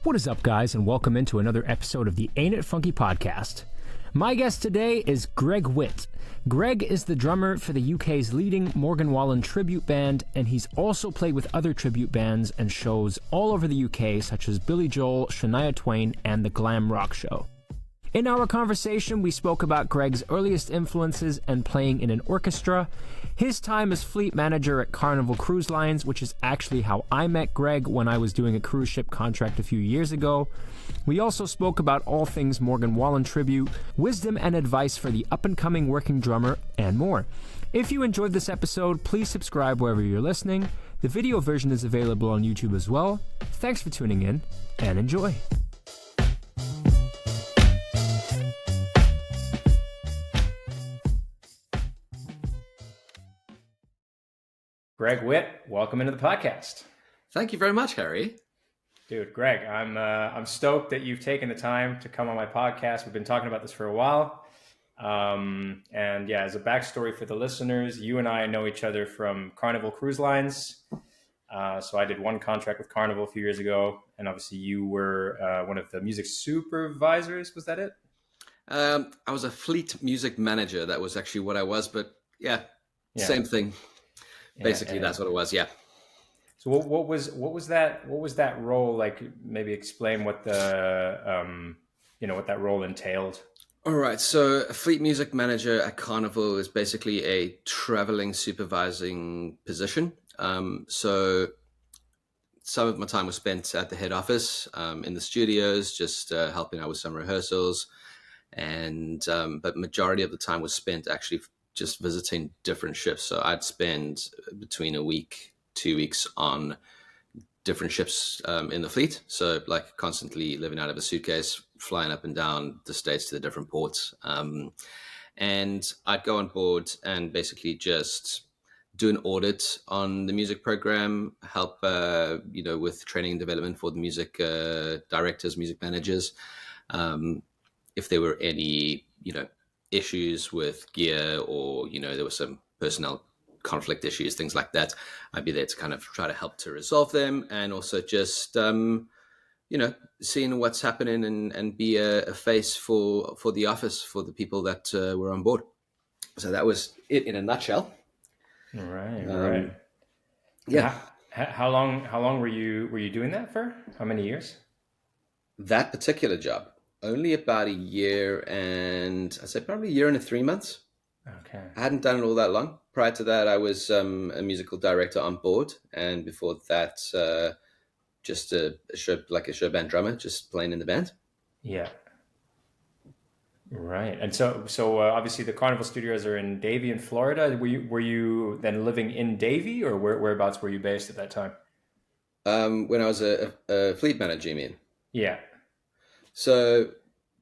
What is up, guys, and welcome into another episode of the Ain't It Funky podcast. My guest today is Greg Witt. Greg is the drummer for the UK's leading Morgan Wallen Tribute Band, and he's also played with other tribute bands and shows all over the UK, such as Billy Joel, Shania Twain, and the Glam rock show. In our conversation, we spoke about Greg's earliest influences and playing in an orchestra, his time as fleet manager at Carnival Cruise Lines, which is actually how I met Greg when I was doing a cruise ship contract a few years ago. We also spoke about all things Morgan Wallen Tribute, wisdom and advice for the up-and-coming working drummer, and more. If you enjoyed this episode, please subscribe wherever you're listening. The video version is available on YouTube as well. Thanks for tuning in, and enjoy. Greg Witt, welcome into the podcast. Thank you very much, Harry. Dude, Greg, I'm stoked that you've taken the time to come on my podcast. We've been talking about this for a while. And yeah, as a backstory for the listeners, you and I know each other from Carnival Cruise Lines. So I did one contract with Carnival a few years ago, and obviously you were one of the music supervisors. Was that it? I was a fleet music manager. That was actually what I was, but yeah. Same thing. Basically, that's what it was. Yeah. So what was that role like? Maybe explain what the what that role entailed. All right. So a fleet music manager at Carnival is basically a traveling supervising position. So some of my time was spent at the head office in the studios, just helping out with some rehearsals, and but majority of the time was spent actually just visiting different ships. So I'd spend between a week, 2 weeks on different ships in the fleet. So like constantly living out of a suitcase, flying up and down the States to the different ports. And I'd go on board and basically just do an audit on the music program, help, with training and development for the music directors, music managers. If there were any, issues with gear or, there were some personnel conflict issues, things like that, I'd be there to kind of try to help to resolve them, and also just, seeing what's happening and be a face for the office, for the people that were on board. So that was it in a nutshell. All right. Yeah. How long were you doing that for? How many years? That particular job? Only about a year, and I'd say probably a year and 3 months. Okay. I hadn't done it all that long. Prior to that, I was a musical director on board, and before that, just a show band drummer, just playing in the band. Yeah. Right. And so obviously the Carnival Studios are in Davie in Florida. Were you then living in Davie, or whereabouts were you based at that time? When I was a fleet manager, you mean? Yeah. So,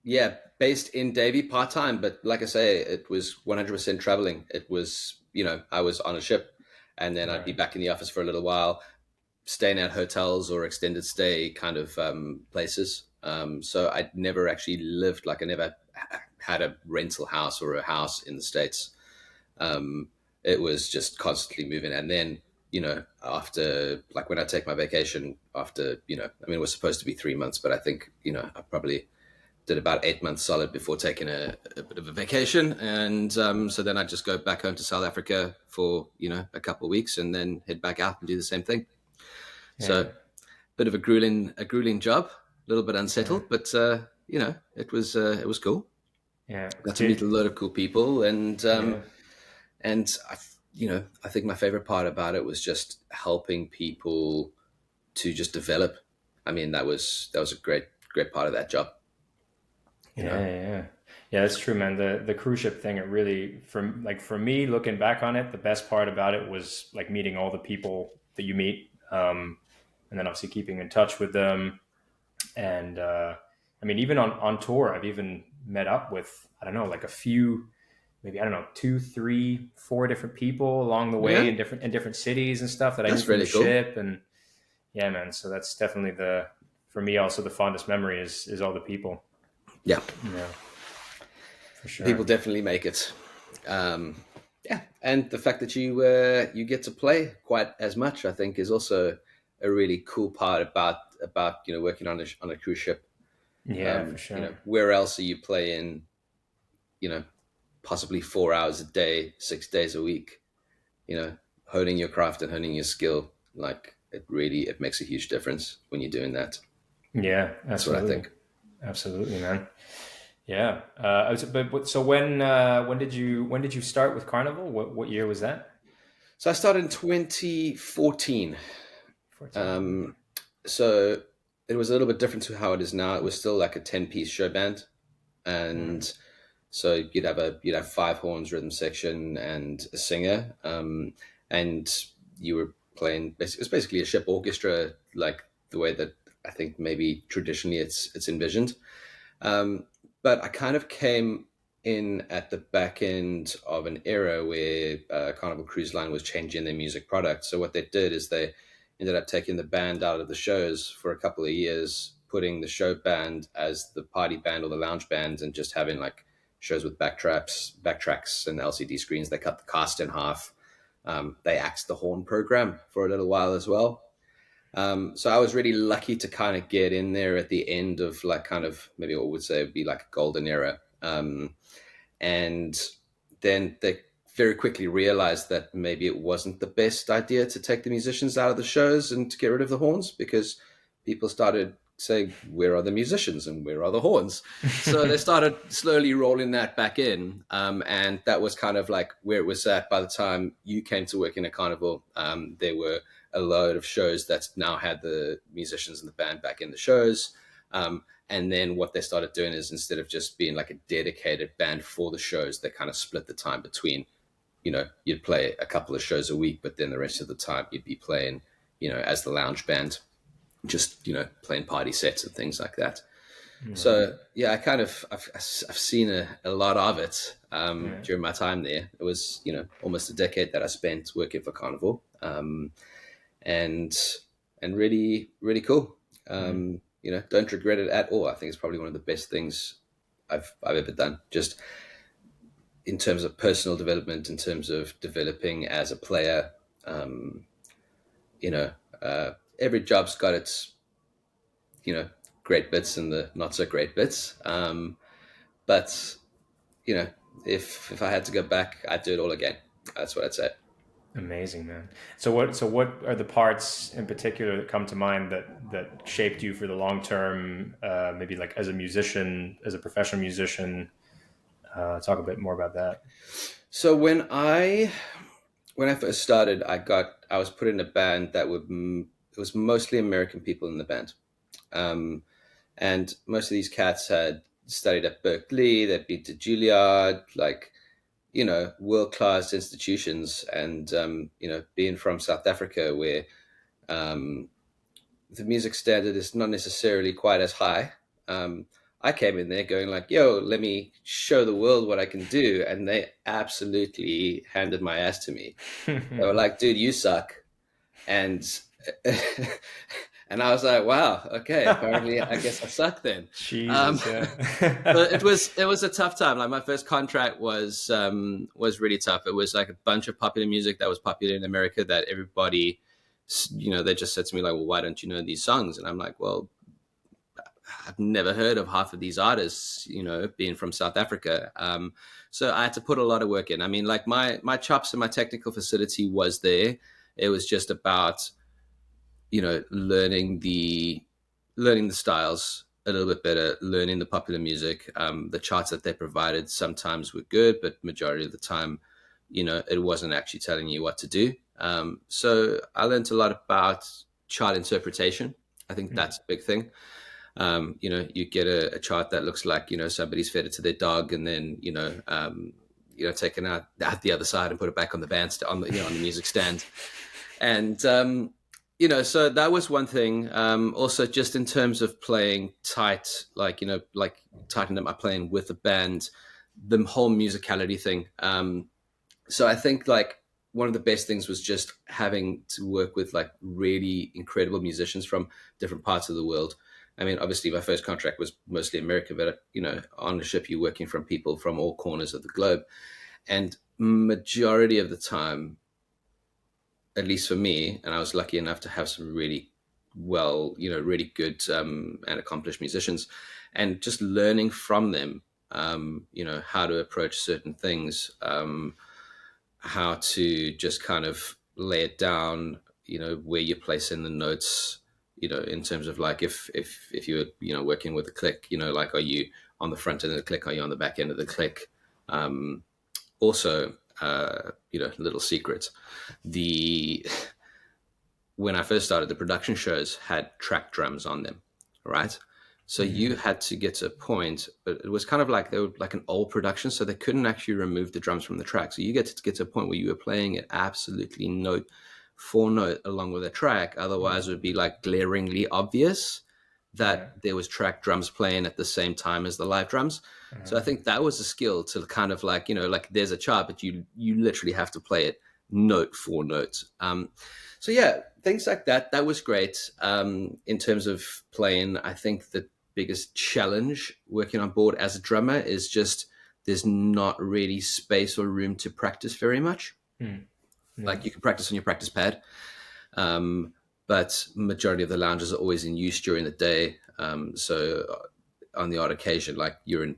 yeah, based in Davie part-time, but like I say, it was 100% traveling. It was, I was on a ship, and then I'd be back in the office for a little while, staying at hotels or extended stay kind of places. So I'd never actually lived, I never had a rental house or a house in the States. It was just constantly moving. And then, after, when I take my vacation after, it was supposed to be 3 months, but I think, I probably did about 8 months solid before taking a bit of a vacation. And so then I just go back home to South Africa for, a couple of weeks, and then head back out and do the same thing. Yeah. So bit of a grueling job, a little bit unsettled, but, it was cool. Yeah. Got to meet a lot of cool people, and I think my favorite part about it was just helping people to just develop. I mean, that was a great part of that job. Yeah, that's true, man. The cruise ship thing, it really, for me, looking back on it, the best part about it was meeting all the people that you meet, and then obviously keeping in touch with them. And even on tour, I've even met up with, a few, maybe 2, 3, 4 different people along the way in different cities and stuff that I knew from the ship. And yeah, man. So that's definitely for me also the fondest memory is all the people. Yeah. Yeah. For sure. People definitely make it. And the fact that you get to play quite as much, I think, is also a really cool part about working on a cruise ship. Yeah, for sure. Where else are you playing, possibly 4 hours a day, 6 days a week, honing your craft and honing your skill. Like it makes a huge difference when you're doing that. Yeah, That's what I absolutely. think. Absolutely, man. Yeah. So when did you start with Carnival? What year was that? So I started in 2014. 14. So it was a little bit different to how it is now. It was still like a 10-piece show band. And so you'd have five horns, rhythm section, and a singer. And you were playing, it was basically a ship orchestra, like the way that I think maybe traditionally it's envisioned. But I kind of came in at the back end of an era where Carnival Cruise Line was changing their music product. So what they did is they ended up taking the band out of the shows for a couple of years, putting the show band as the party band or the lounge band, and just having like shows with backtracks and LCD screens. They cut the cast in half. They axed the horn program for a little while as well. So I was really lucky to kind of get in there at the end of like kind of maybe what would say would be like a golden era. And then they very quickly realized that maybe it wasn't the best idea to take the musicians out of the shows and to get rid of the horns, because people started saying, where are the musicians and where are the horns? So they started slowly rolling that back in. And that was kind of like where it was at by the time you came to work in a carnival. There were a load of shows that now had the musicians and the band back in the shows. And then what they started doing is, instead of just being like a dedicated band for the shows, they kind of split the time between, you'd play a couple of shows a week, but then the rest of the time you'd be playing, as the lounge band, just, playing party sets and things like that. Mm-hmm. So yeah, I've seen a lot of it during my time there. It was, almost a decade that I spent working for Carnival. And really, really cool. Don't regret it at all. I think it's probably one of the best things I've ever done, just in terms of personal development, in terms of developing as a player. Every job's got its, great bits and the not so great bits. But, if I had to go back, I'd do it all again. That's what I'd say. Amazing, man. So what are the parts in particular that come to mind that shaped you for the long term? Maybe like as a musician, as a professional musician. Talk a bit more about that. So when I first started, I was put in a band that it was mostly American people in the band, and most of these cats had studied at Berkeley. They'd been to Juilliard, like, world-class institutions. And, being from South Africa, where the music standard is not necessarily quite as high, I came in there going like, yo, let me show the world what I can do. And they absolutely handed my ass to me. They were like, dude, you suck. And and I was like, wow, okay, apparently I guess I suck then. Jesus, but it was a tough time. Like my first contract was really tough. It was like a bunch of popular music that was popular in America that everybody, they just said to me like, well, why don't you know these songs? And I'm like, well, I've never heard of half of these artists, being from South Africa. So I had to put a lot of work in. I mean, like my chops and my technical facility was there. It was just about, learning the styles a little bit better, learning the popular music. The charts that they provided sometimes were good, but majority of the time, it wasn't actually telling you what to do. So I learned a lot about chart interpretation. I think that's a big thing. You get a chart that looks like, somebody's fed it to their dog, and then, taken out the other side and put it back on the bandstand, on the music stand. And, so that was one thing. Also, just in terms of playing tight, like tightening up my playing with the band, the whole musicality thing. So I think like one of the best things was just having to work with like really incredible musicians from different parts of the world. I mean, obviously my first contract was mostly America, but, on a ship, you're working from people from all corners of the globe. And majority of the time, at least for me, and I was lucky enough to have some really really good and accomplished musicians, and just learning from them, how to approach certain things, how to just kind of lay it down, where you place in the notes, in terms of like if you're, working with a click, like, are you on the front end of the click? Are you on the back end of the click? Also, little secret, when I first started, the production shows had track drums on them, right? So you had to get to a point, but it was kind of like they were like an old production, so they couldn't actually remove the drums from the track. So you get to a point where you were playing it absolutely note for note along with a track. Otherwise, it would be like glaringly obvious that there was track drums playing at the same time as the live drums. So I think that was a skill to kind of like, like there's a chart, but you literally have to play it note for note. So yeah, things like that. That was great. In terms of playing, I think the biggest challenge working on board as a drummer is just there's not really space or room to practice very much. Like you can practice on your practice pad, but majority of the lounges are always in use during the day. So on the odd occasion, like you're in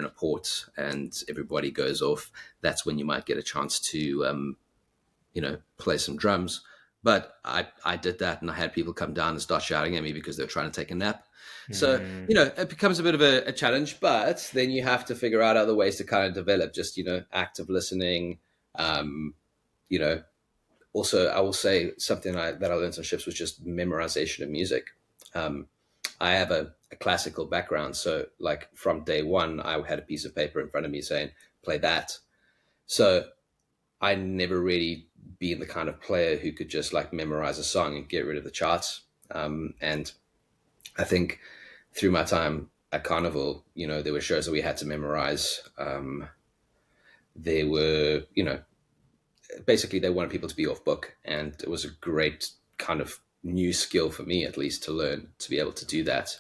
a port and everybody goes off, that's when you might get a chance to play some drums. But I did that, and I had people come down and start shouting at me because they're trying to take a nap. So, it becomes a bit of a challenge, but then you have to figure out other ways to kind of develop just, active listening. Also, I will say something that I learned on ships was just memorization of music. I have a classical background. So like from day one, I had a piece of paper in front of me saying, play that. So I never really been the kind of player who could just like memorize a song and get rid of the charts. And I think through my time at Carnival, there were shows that we had to memorize. There were, basically they wanted people to be off book, and it was a great kind of new skill for me, at least, to learn to be able to do that.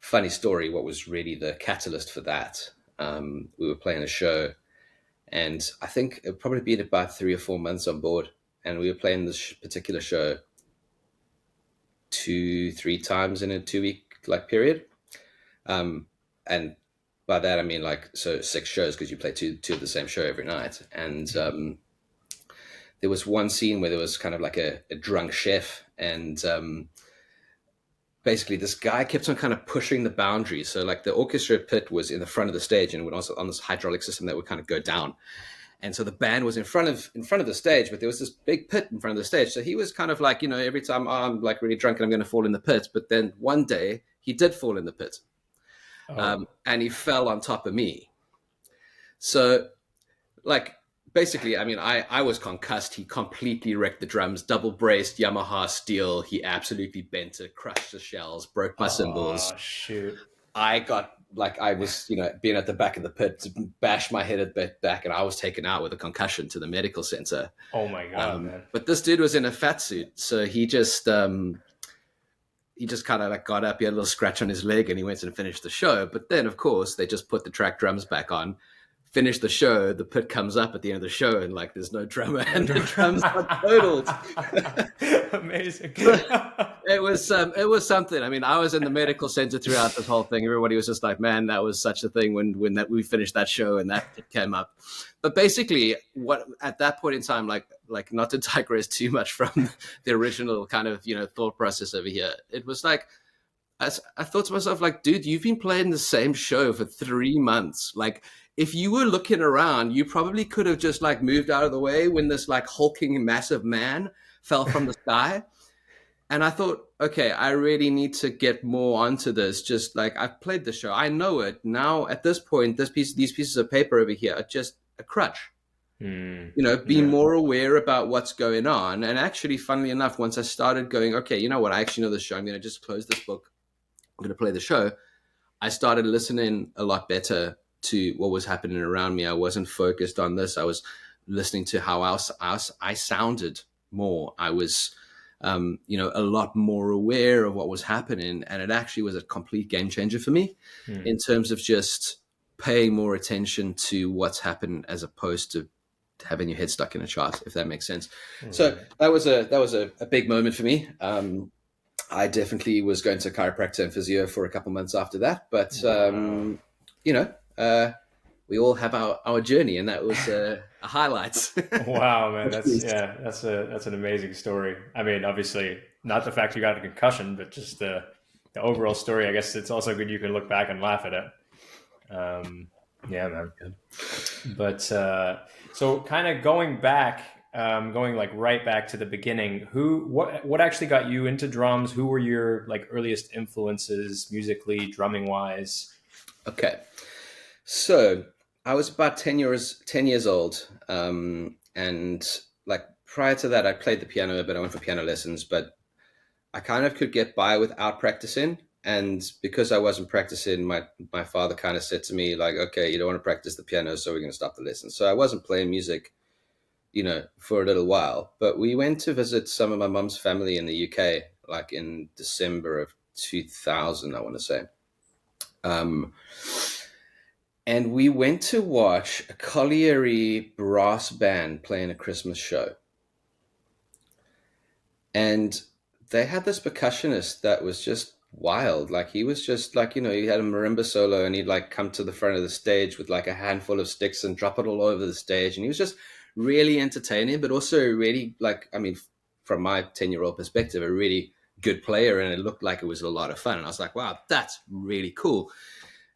Funny story, what was really the catalyst for that? We were playing a show, and I think it probably been about 3 or 4 months on board, and we were playing this particular show 2-3 times in a 2-week like period. And by that I mean like, so 6 shows, because you play two of the same show every night. And there was one scene where there was kind of like a drunk chef, and basically this guy kept on kind of pushing the boundaries. So like the orchestra pit was in the front of the stage, and it would also on this hydraulic system that would kind of go down. And so the band was in front of the stage, but there was this big pit in front of the stage. So he was kind of like, every time, I'm like really drunk and I'm going to fall in the pit. But then one day he did fall in the pit. And he fell on top of me. So like, basically, I mean, I was concussed. He completely wrecked the drums, double braced Yamaha steel. He absolutely bent it, crushed the shells, broke my cymbals. Oh, shoot. I got like, I was, being at the back of the pit, bashed my head a bit back, and I was taken out with a concussion to the medical center. Oh my God, man. But this dude was in a fat suit. So he just kind of like got up, he had a little scratch on his leg, and he went and finished the show. But then of course they just put the track drums back on, finish the show, the pit comes up at the end of the show, and like there's no drummer, and the drums are totaled. Amazing. It was something. I mean, I was in the medical center throughout this whole thing. Everybody was just like, man, that was such a thing when that we finished that show and that pit came up. But basically, what at that point in time, like not to digress too much from the original kind of thought process over here, it was like, I thought to myself, like, dude, you've been playing the same show for 3 months. Like, if you were looking around, you probably could have just like moved out of the way when this like hulking massive man fell from the sky. And I thought, okay, I really need to get more onto this. Just like, I've played the show, I know it now. At this point, these pieces of paper over here are just a crutch. Be more aware about what's going on. And actually, funnily enough, once I started going, okay, you know what, I actually know this show, I'm going to just close this book, I'm going to play the show, I started listening a lot better to what was happening around me. I wasn't focused on this. I was listening to how I sounded more. I was, a lot more aware of what was happening. And it actually was a complete game changer for me in terms of just paying more attention to what's happened, as opposed to having your head stuck in a chart, if that makes sense. So that was a big moment for me. I definitely was going to chiropractor and physio for a couple months after that, but we all have our journey, and that was a highlight. Wow, man, that's an amazing story. I mean, obviously not the fact you got a concussion, but just the overall story. I guess it's also good you can look back and laugh at it. Yeah, man. But so kind of going back, going like right back to the beginning, what actually got you into drums? Who were your like earliest influences musically, drumming wise? Okay. So I was about 10 years old. And like prior to that, I played the piano a bit. I went for piano lessons, but I kind of could get by without practicing. And because I wasn't practicing, my father kind of said to me, like, okay, you don't want to practice the piano, so we're going to stop the lesson. So I wasn't playing music, for a little while. But we went to visit some of my mum's family in the UK, like in December of 2000, I want to say. And we went to watch a colliery brass band playing a Christmas show. And they had this percussionist that was just wild. Like he was just like, he had a marimba solo and he'd like come to the front of the stage with like a handful of sticks and drop it all over the stage. And he was just really entertaining, but also really like, I mean, from my 10-year-old perspective, a really good player. And it looked like it was a lot of fun. And I was like, wow, that's really cool.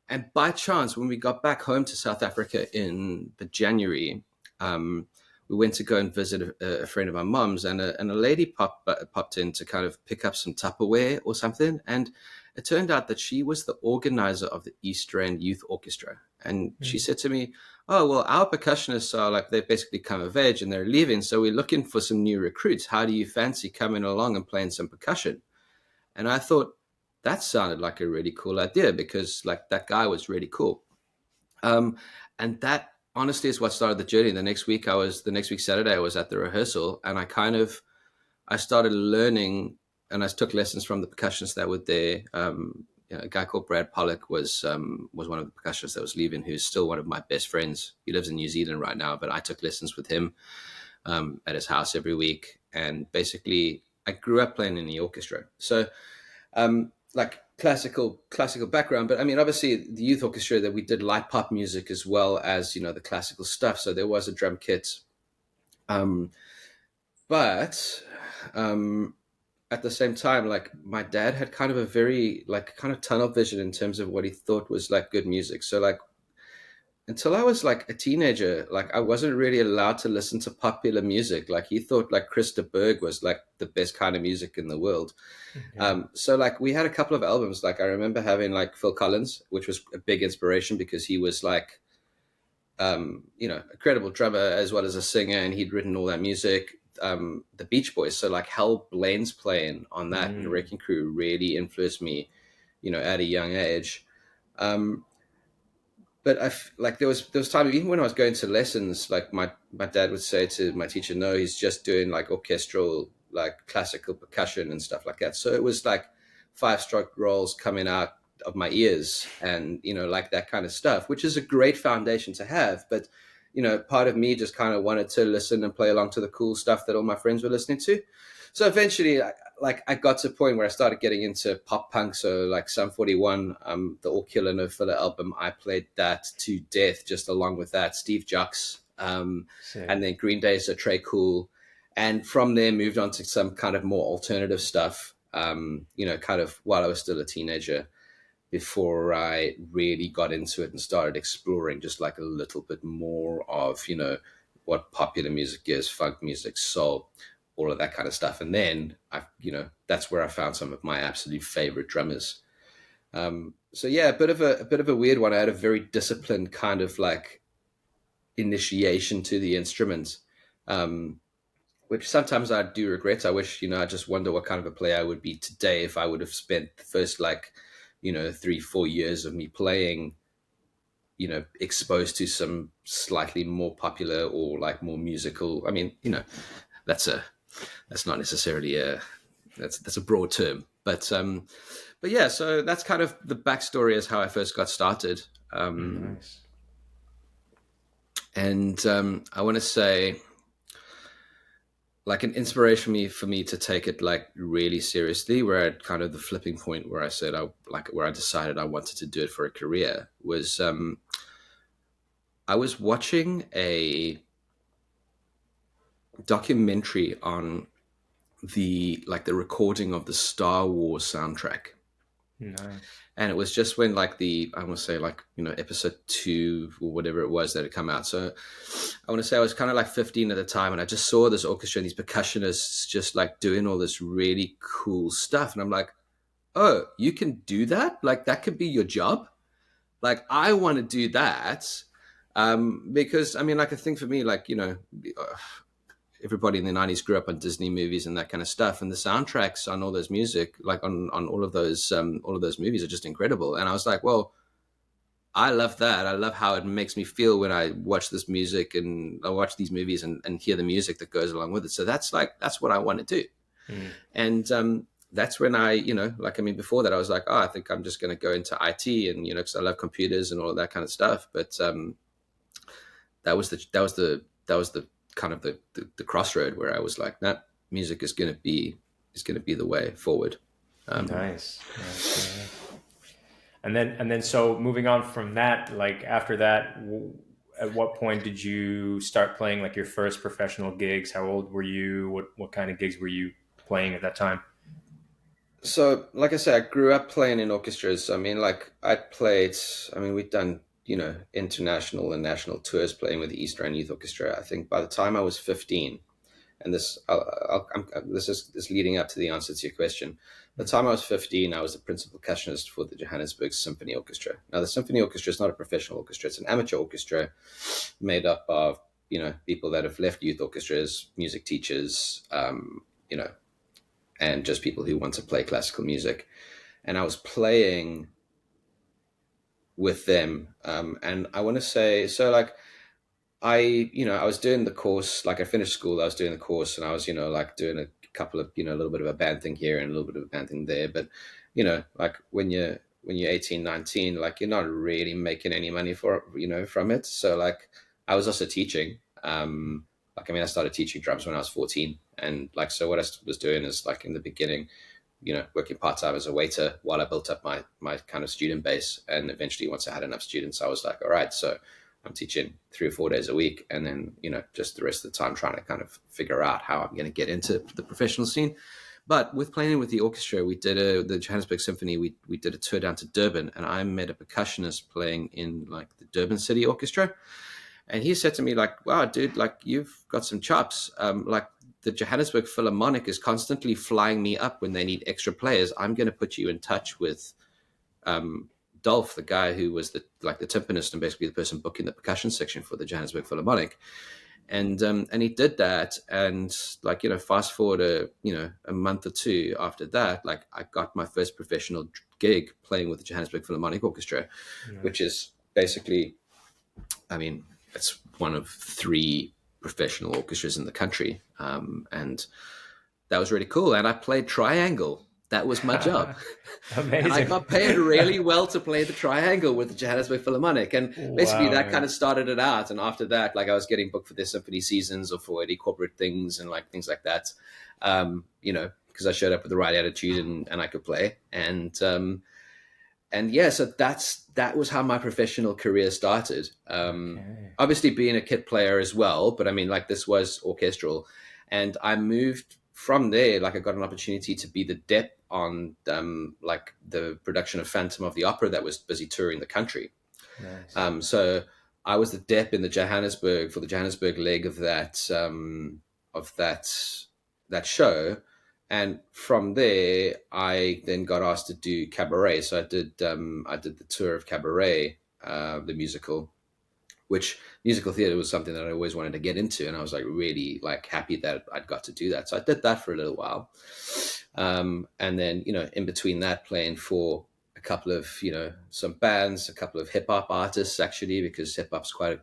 And by chance, when we got back home to South Africa in the January, we went to go and visit a friend of my mum's, and a lady popped in to kind of pick up some Tupperware or something. And it turned out that she was the organizer of the East Rand Youth Orchestra. And she said to me, oh, well, our percussionists are like, they've basically come of age and they're leaving. So we're looking for some new recruits. How do you fancy coming along and playing some percussion? And I thought, that sounded like a really cool idea because like that guy was really cool. And that honestly is what started the journey. The next week Saturday, I was at the rehearsal and I started learning, and I took lessons from the percussionists that were there. A guy called Brad Pollock was one of the percussionists that was leaving, who's still one of my best friends. He lives in New Zealand right now, but I took lessons with him at his house every week. And basically I grew up playing in the orchestra. So, like classical background, but I mean, obviously the youth orchestra that we did light pop music as well as, the classical stuff. So there was a drum kit. But at the same time, like my dad had kind of a very like kind of tunnel vision in terms of what he thought was like good music. So like until I was like a teenager, like I wasn't really allowed to listen to popular music. Like he thought like Chris de Burgh was like the best kind of music in the world. So like we had a couple of albums. Like I remember having like Phil Collins, which was a big inspiration because he was like, a credible drummer as well as a singer, and he'd written all that music. The Beach Boys, so like Hal Blaine's playing on that and Wrecking Crew really influenced me, at a young age. But like there was time even when I was going to lessons, like my dad would say to my teacher, no, he's just doing like orchestral, like classical percussion and stuff like that. So it was like 5-stroke rolls coming out of my ears and, like that kind of stuff, which is a great foundation to have. But, part of me just kind of wanted to listen and play along to the cool stuff that all my friends were listening to. So eventually, I got to a point where I started getting into pop punk. So like Sum 41, the All Killer No Filler album, I played that to death just along with that. Steve Jocks, and then Green Day's So Trey Cool. And from there moved on to some kind of more alternative stuff, kind of while I was still a teenager before I really got into it and started exploring just like a little bit more of, what popular music is, funk music, soul, all of that kind of stuff. And then that's where I found some of my absolute favorite drummers. So yeah, a bit of a weird one. I had a very disciplined kind of like initiation to the instrument, which sometimes I do regret. I wish, I just wonder what kind of a player I would be today if I would have spent the first 3-4 years of me playing, exposed to some slightly more popular or like more musical. I mean, that's not necessarily that's a broad term, but yeah, so that's kind of the backstory as how I first got started. Nice. And I want to say, like, an inspiration for me to take it like really seriously, where at kind of the flipping point where I said where I decided I wanted to do it for a career was I was watching a documentary on the recording of the Star Wars soundtrack. Nice. And it was just when I want to say episode 2 or whatever it was that had come out. So I want to say I was kind of like 15 at the time, and I just saw this orchestra and these percussionists just like doing all this really cool stuff. And I'm like, oh, you can do that? Like, that could be your job? Like, I want to do that. Because I mean, like, I think for me, everybody in the 90s grew up on Disney movies and that kind of stuff, and the soundtracks on all those music, like on all of those movies, are just incredible. And I was like, well, I love that. I love how it makes me feel when I watch this music and I watch these movies and hear the music that goes along with it. So that's what I want to do. And that's when before that I was like, oh, I think I'm just going to go into IT, and because I love computers and all of that kind of stuff. But that was the kind of the crossroad where I was like, nah, music is going to be the way forward. Nice. And then so moving on from that, like after that, at what point did you start playing like your first professional gigs? How old were you? What kind of gigs were you playing at that time? So, like I said, I grew up playing in orchestras. I mean, we'd done, international and national tours playing with the East Rand Youth Orchestra. I think by the time I was 15, and this is leading up to the answer to your question. By the time I was 15, I was the principal percussionist for the Johannesburg Symphony Orchestra. Now, the Symphony Orchestra is not a professional orchestra. It's an amateur orchestra made up of, people that have left youth orchestras, music teachers, and just people who want to play classical music. And I was playing with them. And I want to say, so like, I was doing the course, like I finished school, I was doing the course, and I was, doing a couple of, a little bit of a band thing here and a little bit of a band thing there. But, like when you're 18, 19, like you're not really making any money from it. So like I was also teaching, I started teaching drums when I was 14. And like, so what I was doing is like in the beginning, working part-time as a waiter while I built up my kind of student base. And eventually once I had enough students, I was like, all right, so I'm teaching 3 or 4 days a week. And then, just the rest of the time trying to kind of figure out how I'm going to get into the professional scene. But with playing with the orchestra, we did the Johannesburg Symphony. We did a tour down to Durban, and I met a percussionist playing in like the Durban City Orchestra. And he said to me like, wow, dude, like you've got some chops. Like the Johannesburg Philharmonic is constantly flying me up when they need extra players. I'm going to put you in touch with Dolph, the guy who was the timpanist and basically the person booking the percussion section for the Johannesburg Philharmonic. And he did that. And fast forward a month or two after that, like I got my first professional gig playing with the Johannesburg Philharmonic Orchestra, which is basically, it's one of 3 professional orchestras in the country. And that was really cool. And I played triangle. That was my job. Amazing. And I got paid really well to play the triangle with the Johannesburg Philharmonic. And basically that kind of started it out. And after that, like I was getting booked for their symphony seasons or for any corporate things and like things like that, because I showed up with the right attitude and I could play. And yeah, so that was how my professional career started. Obviously being a kit player as well, but this was orchestral. And I moved from there, like I got an opportunity to be the dep on the production of Phantom of the Opera that was busy touring the country. Nice. So I was the dep in the Johannesburg leg of that show. And from there, I then got asked to do cabaret. So I did the tour of Cabaret, the musical, which musical theater was something that I always wanted to get into. And I was like really like happy that I'd got to do that. So I did that for a little while. And then, in between that, playing for a couple of, some bands, a couple of hip hop artists actually, because hip hop's quite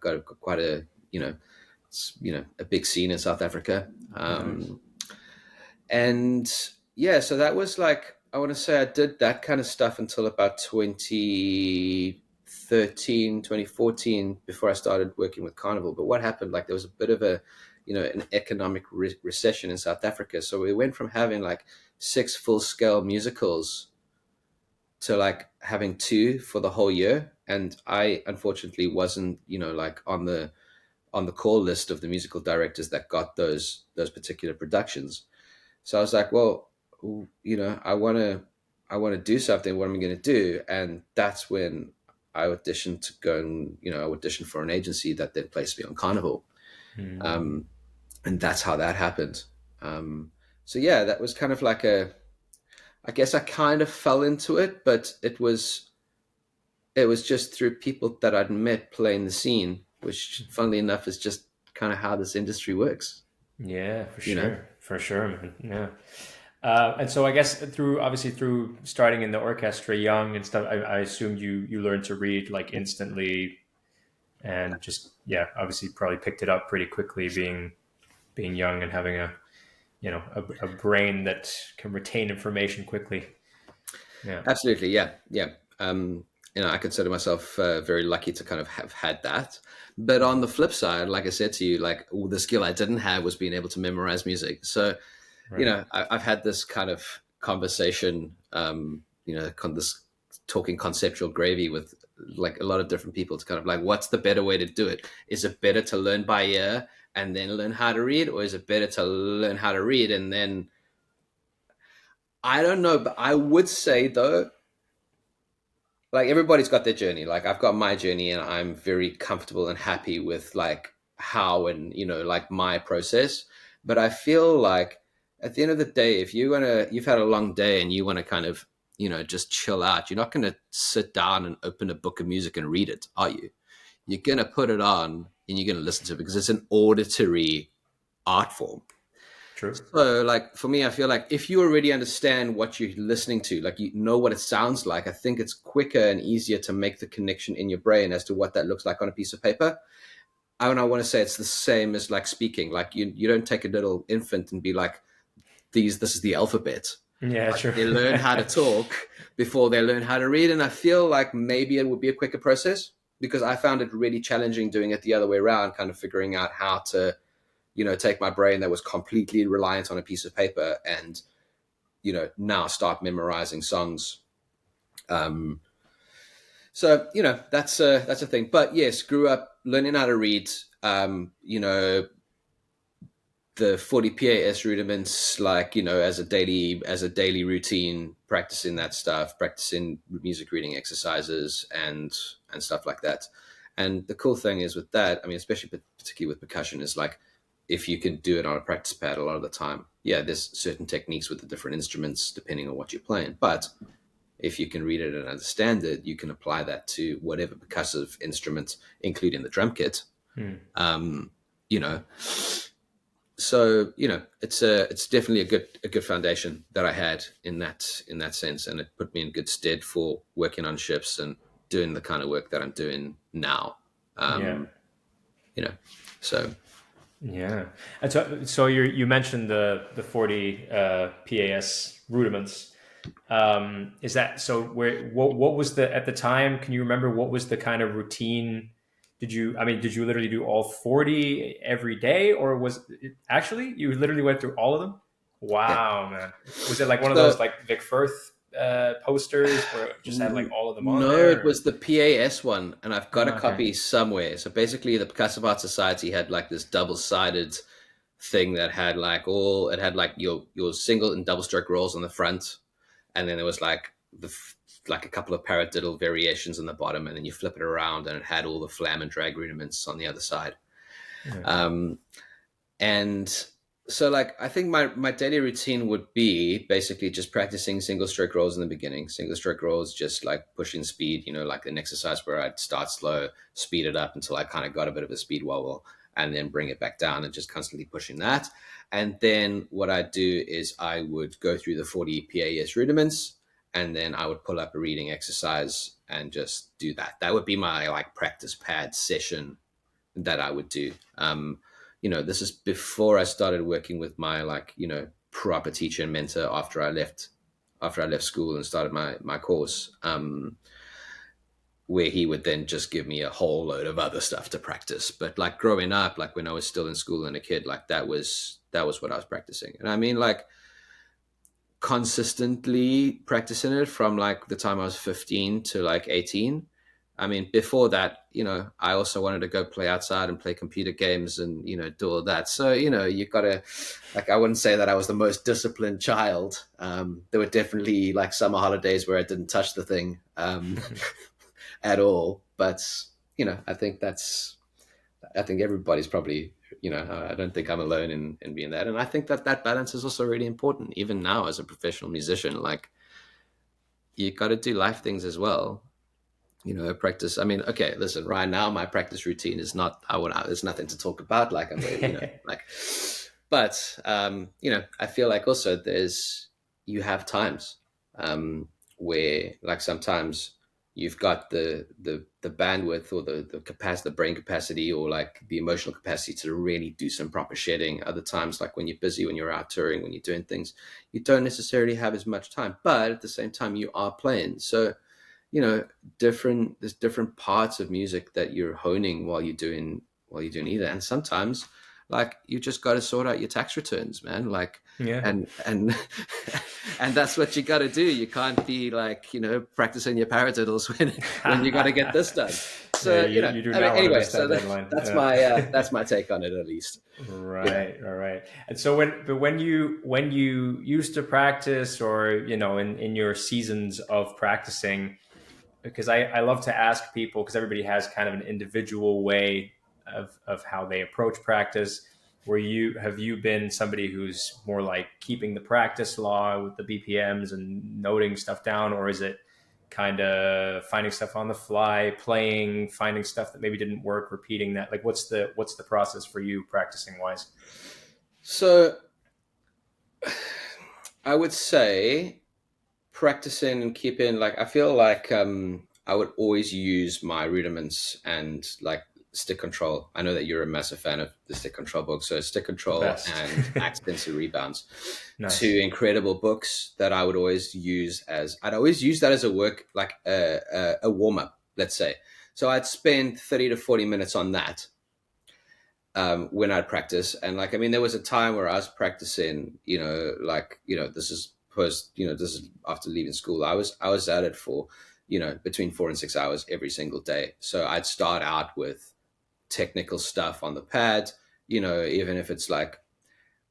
a a big scene in South Africa. And yeah, so that was like, I want to say I did that kind of stuff until about 20, 2014, before I started working with Carnival. But what happened, like there was a bit of a, an economic recession in South Africa. So we went from having like 6 full-scale musicals to like having 2 for the whole year. And I unfortunately wasn't, like on the call list of the musical directors that got those particular productions. So I was like, well, I want to do something. What am I going to do? And that's when I auditioned to go and, audition for an agency that then placed me on Carnival. And that's how that happened. So yeah, that was kind of like I guess I kind of fell into it, but it was just through people that I'd met playing the scene, which funnily enough is just kind of how this industry works. Yeah, for sure, man. Yeah. And so I guess through starting in the orchestra young and stuff, I assumed you learned to read like instantly, and just, yeah, obviously probably picked it up pretty quickly being young and having a brain that can retain information quickly. Yeah. Absolutely. Yeah. Yeah. I consider myself very lucky to kind of have had that. But on the flip side, like I said to you, like the skill I didn't have was being able to memorize music. So, right. I've had this kind of conversation, this talking conceptual gravy with like a lot of different people to kind of like, what's the better way to do it? Is it better to learn by ear and then learn how to read? Or is it better to learn how to read and then, I don't know, but I would say though, like everybody's got their journey. Like I've got my journey and I'm very comfortable and happy with like how and, like my process. But I feel like at the end of the day, if you've had a long day and you want to kind of, just chill out, you're not going to sit down and open a book of music and read it, are you? You're going to put it on and you're going to listen to it because it's an auditory art form. True. So like for me, I feel like if you already understand what you're listening to, like you know what it sounds like, I think it's quicker and easier to make the connection in your brain as to what that looks like on a piece of paper. I want to say it's the same as like speaking. Like you don't take a little infant and be like, this is the alphabet. Yeah, like true. They learn how to talk before they learn how to read. And I feel like maybe it would be a quicker process because I found it really challenging doing it the other way around, kind of figuring out how to take my brain that was completely reliant on a piece of paper and, now start memorizing songs. So, that's a thing. But yes, grew up learning how to read, the 40 PAS rudiments, like, as a daily routine, practicing that stuff, practicing music reading exercises and stuff like that. And the cool thing is with that, I mean, especially particularly with percussion, is like, if you can do it on a practice pad a lot of the time, yeah, there's certain techniques with the different instruments depending on what you're playing. But if you can read it and understand it, you can apply that to whatever percussive instrument, including the drum kit. So it's definitely a good foundation that I had in that sense, and it put me in good stead for working on ships and doing the kind of work that I'm doing now. So. Yeah. And so you mentioned the 40 PAS rudiments. Is that so? What was at the time? Can you remember what was the kind of routine? Did you literally do all 40 every day, or was it actually you literally went through all of them? Wow, yeah. Man. Was it like one of those like Vic Firth posters where it just had like all of them on there? No, it was the PAS one, and I've got a copy somewhere. So basically the Percussive Arts Society had like this double-sided thing that had like your single and double stroke rolls on the front, and then there was like a couple of paradiddle variations on the bottom, and then you flip it around and it had all the flam and drag rudiments on the other side. And so like, I think my daily routine would be basically just practicing single stroke rolls in the beginning. Single stroke rolls, just like pushing speed, like an exercise where I'd start slow, speed it up until I kind of got a bit of a speed wobble, and then bring it back down and just constantly pushing that. And then what I'd do is I would go through the 40 PAS rudiments, and then I would pull up a reading exercise and just do that. That would be my like practice pad session that I would do. This is before I started working with my proper teacher and mentor after I left school and started my course. And, where he would then just give me a whole load of other stuff to practice. But like growing up, like when I was still in school and a kid, like that was what I was practicing. And I mean, like consistently practicing it from like the time I was 15 to like 18. I mean, before that, you know, I also wanted to go play outside and play computer games and, you know, do all that. So, you know, you got to, like, I wouldn't say that I was the most disciplined child. There were definitely like summer holidays where I didn't touch the thing at all. But, you know, I think everybody's probably, you know, I don't think I'm alone in being that. And I think that balance is also really important, even now as a professional musician. Like, you got to do life things as well. You know, practice. I mean, okay, listen, right now my practice routine is not, there's nothing to talk about. Like, I'm, you know, like, but, you know, I feel like also you have times, where like sometimes you've got the bandwidth or the capacity, the brain capacity, or like the emotional capacity to really do some proper shedding. Other times, like when you're busy, when you're out touring, when you're doing things, you don't necessarily have as much time, but at the same time you are playing. So, you know, there's different parts of music that you're honing while you're doing either. And sometimes like you just got to sort out your tax returns, man. Like, yeah. and and that's what you got to do. You can't be like, you know, practicing your paradiddles when you got to get this done. So, yeah, you know, you do not anyway, so that's my take on it, at least. Right. All right. And so when you used to practice, or, you know, in your seasons of practicing, because I love to ask people, because everybody has kind of an individual way of how they approach practice. Have you been somebody who's more like keeping the practice log with the BPMs and noting stuff down, or is it kind of finding stuff on the fly, playing, finding stuff that maybe didn't work, repeating that? Like, what's the process for you practicing wise? So I would say practicing and keeping, like, I feel like I would always use my rudiments and like stick control. I know that you're a massive fan of the stick control book. So stick control and accents and rebounds. Nice. Two incredible books that I would always use I'd always use that as a work, like a warm up, let's say. So I'd spend 30 to 40 minutes on that when I'd practice. And like, I mean, there was a time where I was practicing, you know, like, you know, this is after leaving school. I was at it for, you know, between 4 and 6 hours every single day. So I'd start out with technical stuff on the pad, you know, even if it's like,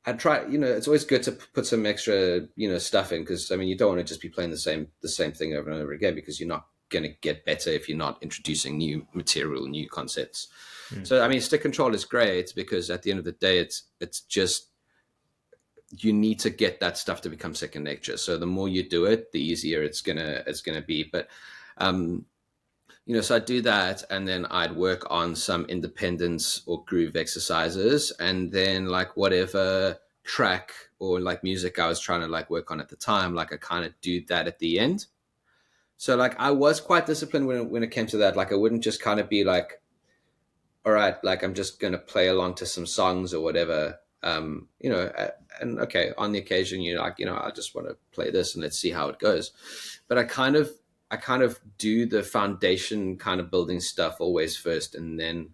I'd try, you know, it's always good to put some extra, you know, stuff in, because I mean, you don't want to just be playing the same thing over and over again, because you're not going to get better if you're not introducing new material, new concepts. So I mean, stick control is great, because at the end of the day, it's just, you need to get that stuff to become second nature. So the more you do it, the easier it's gonna be. But you know, so I'd do that, and then I'd work on some independence or groove exercises, and then like whatever track or like music I was trying to like work on at the time, like I kind of do that at the end. So like I was quite disciplined when it came to that. Like I wouldn't just kind of be like, all right, like I'm just going to play along to some songs or whatever. You know, and okay, on the occasion, you know, like, you know, I just want to play this and let's see how it goes. But I kind of do the foundation kind of building stuff always first, and then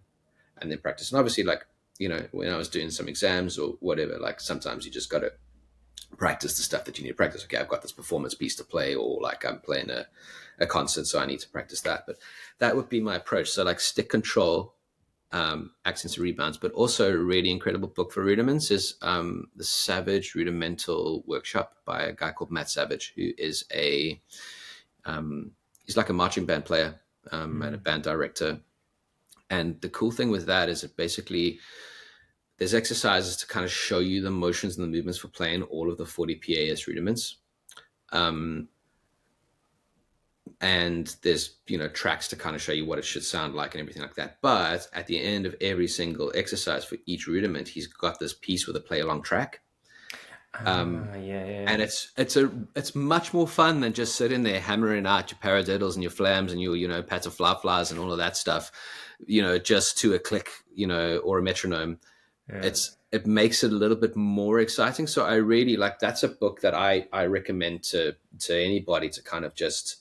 practice. And obviously, like, you know, when I was doing some exams or whatever, like sometimes you just got to practice the stuff that you need to practice. Okay, I've got this performance piece to play, or like I'm playing a concert, so I need to practice that. But that would be my approach. So like stick control, accents and rebounds, but also a really incredible book for rudiments is the Savage Rudimental Workshop by a guy called Matt Savage, who is he's like a marching band player and a band director. And the cool thing with that is that basically there's exercises to kind of show you the motions and the movements for playing all of the 40 PAS rudiments. And there's, you know, tracks to kind of show you what it should sound like and everything like that. But at the end of every single exercise for each rudiment, he's got this piece with a play along track. And it's much more fun than just sitting there hammering out your paradiddles and your flams and your, you know, pats of flies and all of that stuff, you know, just to a click, you know, or a metronome. Yeah. It makes it a little bit more exciting. So I really like, that's a book that I recommend to anybody to kind of just,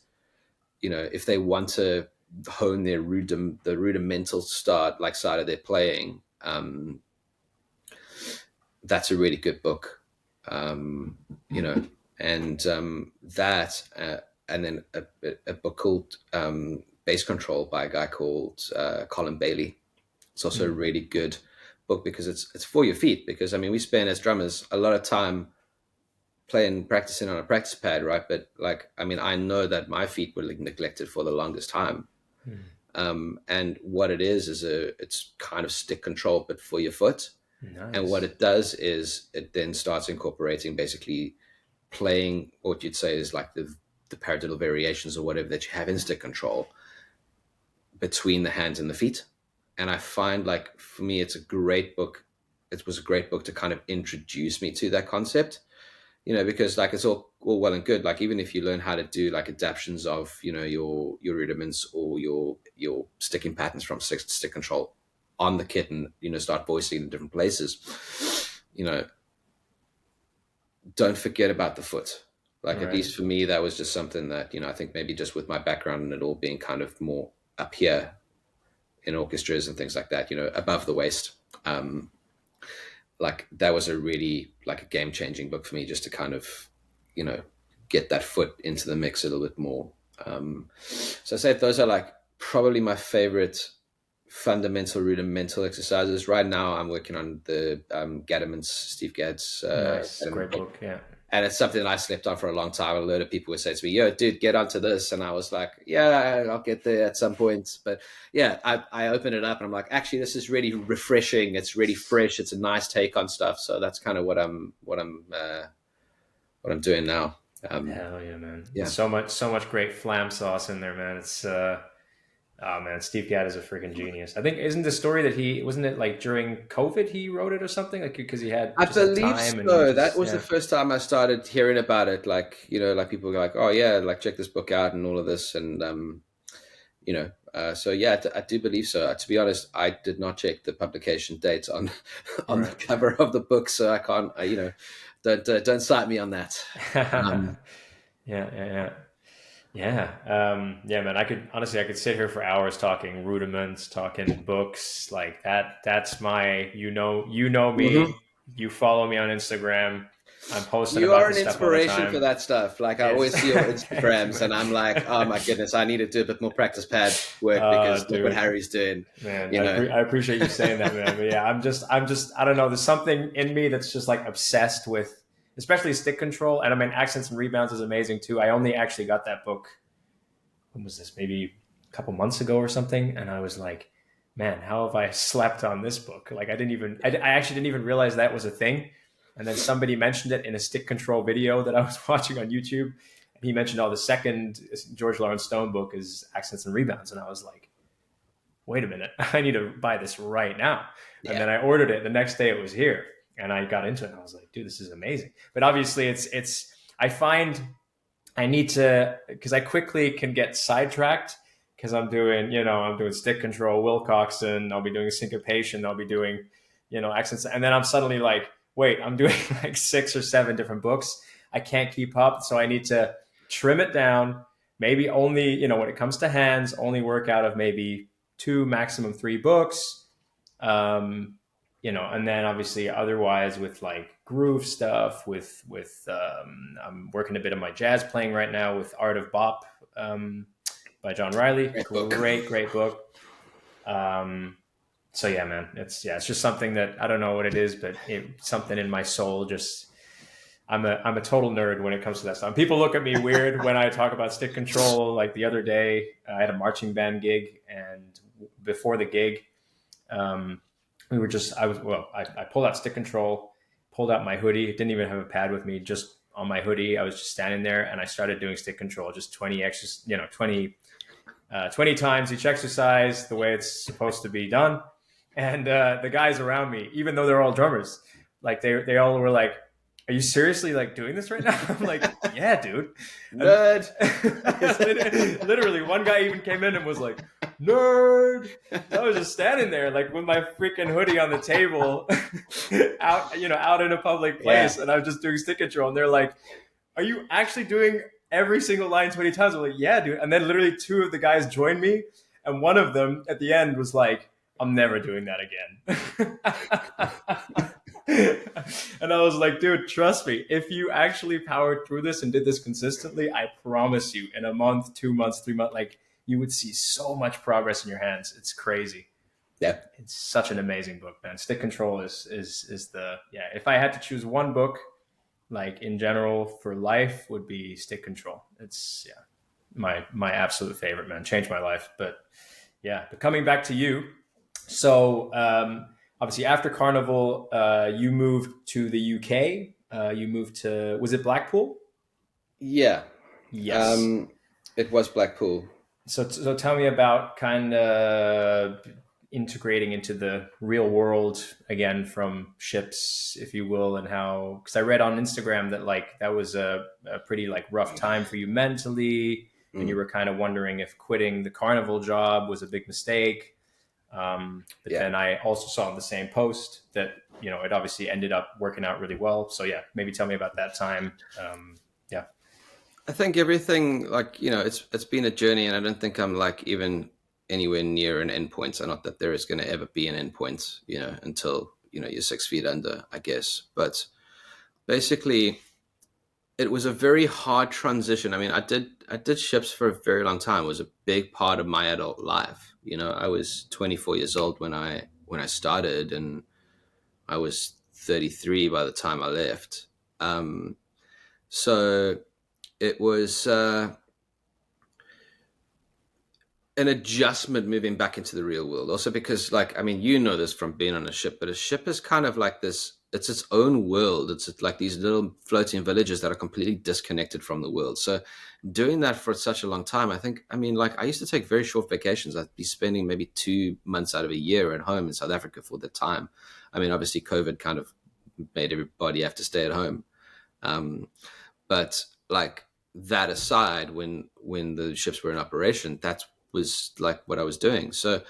you know, if they want to hone their the rudimental side of their playing. That's a really good book, you know, and that, and then a book called Bass Control by a guy called Colin Bailey. It's also a really good book because it's for your feet. Because I mean, we spend as drummers a lot of time practicing on a practice pad, right? But like, I mean, I know that my feet were neglected for the longest time. And what it is it's kind of stick control, but for your foot. Nice. And what it does is it then starts incorporating basically playing what you'd say is like the paradiddle variations or whatever that you have in stick control between the hands and the feet. And I find, like, for me, it's a great book. It was a great book to kind of introduce me to that concept, you know, because like it's all well and good. Like, even if you learn how to do like adaptations of, you know, your rudiments or your sticking patterns from stick control on the kit and, you know, start voicing in different places, you know, don't forget about the foot. Like, at least for me, that was just something that, you know, I think maybe just with my background and it all being kind of more up here in orchestras and things like that, you know, above the waist, like that was a really like a game-changing book for me, just to kind of, you know, get that foot into the mix a little bit more. So I say those are like probably my favorite fundamental rudimental exercises. Right now I'm working on the Gadamant's, Steve Gadd's nice. Great book. Yeah. And it's something that I slept on for a long time. A lot of people would say to me, yo, dude, get onto this. And I was like, yeah, I'll get there at some point. But yeah, I open it up and I'm like, actually, this is really refreshing. It's really fresh. It's a nice take on stuff. So that's kind of what I'm doing now. Hell yeah, man. Yeah. So much great flam sauce in there, man. It's, oh man, Steve Gadd is a freaking genius. I think, isn't the story that wasn't it like during COVID he wrote it or something? Like, because he had, I believe so. That was the first time I started hearing about it. Like, you know, like people go like, oh yeah, like check this book out and all of this. And, you know, so yeah, I do believe so. To be honest, I did not check the publication date on the cover of the book. So I can't, you know, don't cite me on that. Yeah, man. I could sit here for hours talking rudiments, talking books like that. That's my, you know me. Mm-hmm. You follow me on Instagram. I'm posting. You are an inspiration for that stuff. Like, I always see your Instagrams, and I'm like, oh my goodness, I need to do a bit more practice pad work because look what Harry's doing. Man, I appreciate you saying that, man. But yeah, I'm just, I don't know. There's something in me that's just like obsessed with, especially stick control. And I mean, Accents and Rebounds is amazing too. I only actually got that book, when was this? Maybe a couple months ago or something. And I was like, man, how have I slept on this book? Like, I actually didn't even realize that was a thing. And then somebody mentioned it in a stick control video that I was watching on YouTube. And he mentioned, the second George Lawrence Stone book is Accents and Rebounds. And I was like, wait a minute, I need to buy this right now. Yeah. And then I ordered it. The next day it was here. And I got into it and I was like, dude, this is amazing. But obviously I find I need to, because I quickly can get sidetracked because I'm doing stick control, Wilcoxon, I'll be doing syncopation, I'll be doing, accents. And then I'm suddenly like, wait, I'm doing like 6 or 7 different books. I can't keep up. So I need to trim it down. Maybe only, when it comes to hands, only work out of maybe 2, maximum 3 books. And then obviously otherwise with like groove stuff, with I'm working a bit of my jazz playing right now with Art of Bop by John Riley. Great book. So yeah, man, it's just something that I don't know what it is, but something in my soul. Just I'm a total nerd when it comes to that stuff. And people look at me weird when I talk about stick control. Like the other day, I had a marching band gig, and before the gig, I pulled out stick control, pulled out my hoodie. Didn't even have a pad with me, just on my hoodie. I was just standing there and I started doing stick control, just 20 times each exercise, the way it's supposed to be done. And the guys around me, even though they're all drummers, like they all were like, are you seriously like doing this right now? I'm like, yeah, dude. Nerd. Literally, one guy even came in and was like, nerd. I was just standing there like with my freaking hoodie on the table out in a public place. Yeah. And I was just doing stick control. And they're like, are you actually doing every single line 20 times. I'm like, yeah, dude. And then literally 2 of the guys joined me. And one of them at the end was like, I'm never doing that again. And I was like, dude, trust me, if you actually powered through this and did this consistently, I promise you in a month, 2 months, 3 months, like you would see so much progress in your hands. It's crazy. Yeah. It's such an amazing book, man. Stick Control is if I had to choose one book, like in general for life, would be Stick Control. It's my absolute favorite, man. Changed my life. But coming back to you. So obviously after Carnival, you moved to the UK. You moved to, was it Blackpool? Yeah. Yes. It was Blackpool. So tell me about kind of integrating into the real world again from ships, if you will, and how, because I read on Instagram that like that was a pretty like rough time for you mentally, and you were kind of wondering if quitting the Carnival job was a big mistake. Then I also saw in the same post that, you know, it obviously ended up working out really well. So maybe tell me about that time. I think everything, like, you know, it's been a journey, and I don't think I'm like even anywhere near an endpoint. So not that there is going to ever be an endpoint, you know, until, you know, you're 6 feet under, I guess. But basically, it was a very hard transition. I mean, I did ships for a very long time. It was a big part of my adult life. You know, I was 24 years old when I started, and I was 33 by the time I left. So it was an adjustment moving back into the real world. Also because, like, I mean, you know this from being on a ship, but a ship is kind of like this, it's its own world. It's like these little floating villages that are completely disconnected from the world. So doing that for such a long time, I mean, like, I used to take very short vacations. I'd be spending maybe 2 months out of a year at home in South Africa for the time. I mean, obviously COVID kind of made everybody have to stay at home. But like, that aside, when the ships were in operation, that was like what I was doing. So,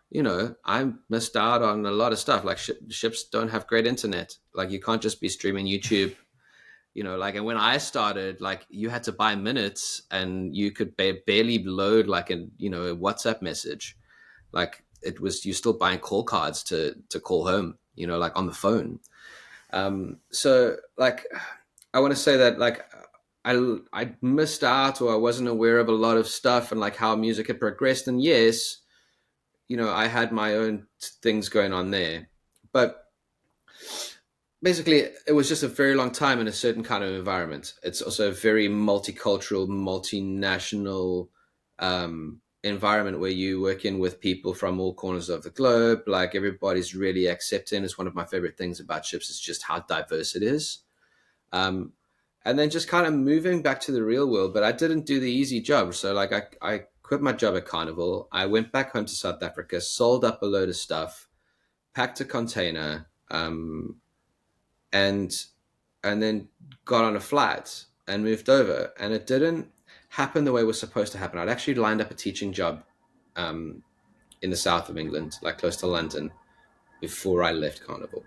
you know, I missed out on a lot of stuff. Like ships don't have great internet. Like, you can't just be streaming YouTube, you know, like, and when I started, like, you had to buy minutes, and you could barely load like a WhatsApp message. Like, it was, you still buying call cards to call home, you know, like on the phone. So like, I want to say that, like, I missed out, or I wasn't aware of a lot of stuff, and like how music had progressed. And yes, you know, I had my own things going on there, but basically it was just a very long time in a certain kind of environment. It's also a very multicultural, multinational environment where you work in with people from all corners of the globe. Like, everybody's really accepting. It's one of my favorite things about ships, is just how diverse it is. And then just kind of moving back to the real world. But I didn't do the easy job. So like, I quit my job at Carnival. I went back home to South Africa, sold up a load of stuff, packed a container, and then got on a flight and moved over. And it didn't happen the way it was supposed to happen. I'd actually lined up a teaching job in the south of England, like close to London, before I left Carnival.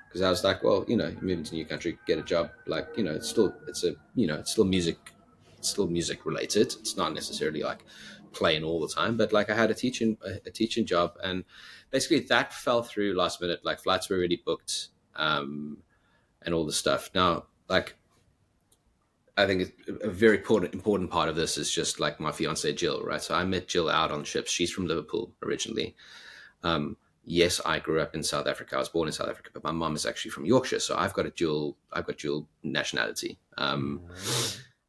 Because I was like, well, you know, moving to a new country, get a job, like, you know, it's still music related. It's not necessarily like playing all the time, but like, I had a teaching job, and basically that fell through last minute. Like, flights were already booked, and all the stuff. Now, like, I think a very important part of this is just like my fiance Jill, right? So I met Jill out on ships. She's from Liverpool originally. Yes, I grew up in South Africa. I was born in South Africa, but my mom is actually from Yorkshire, so I've got dual nationality.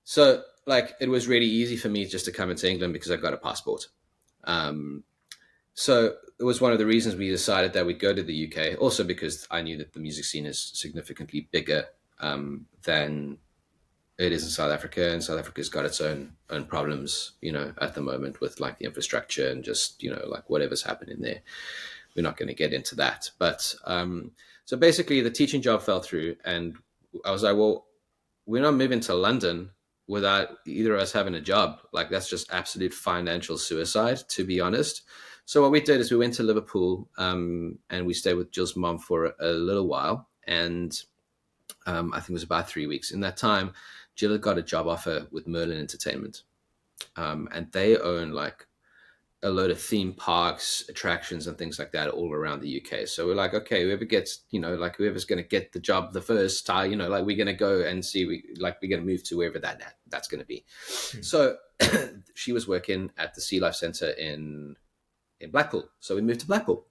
So like, it was really easy for me just to come into England because I've got a passport. So it was one of the reasons we decided that we'd go to the UK. Also because I knew that the music scene is significantly bigger than it is in South Africa, and South Africa's got its own problems, you know, at the moment with like the infrastructure and just, you know, like whatever's happening there. We're not going to get into that. But so basically the teaching job fell through, and I was like, well, we're not moving to London without either of us having a job. Like, that's just absolute financial suicide, to be honest. So what we did is we went to Liverpool, and we stayed with Jill's mom for a little while. And I think it was about 3 weeks. In that time, Jill had got a job offer with Merlin Entertainment, and they own like a load of theme parks, attractions, and things like that all around the UK. So we're like, okay, whoever gets, like whoever's going to get the job the first, like we're going to go and see, we're going to move to wherever that's going to be. So she was working at the Sea Life Centre in Blackpool. So we moved to Blackpool.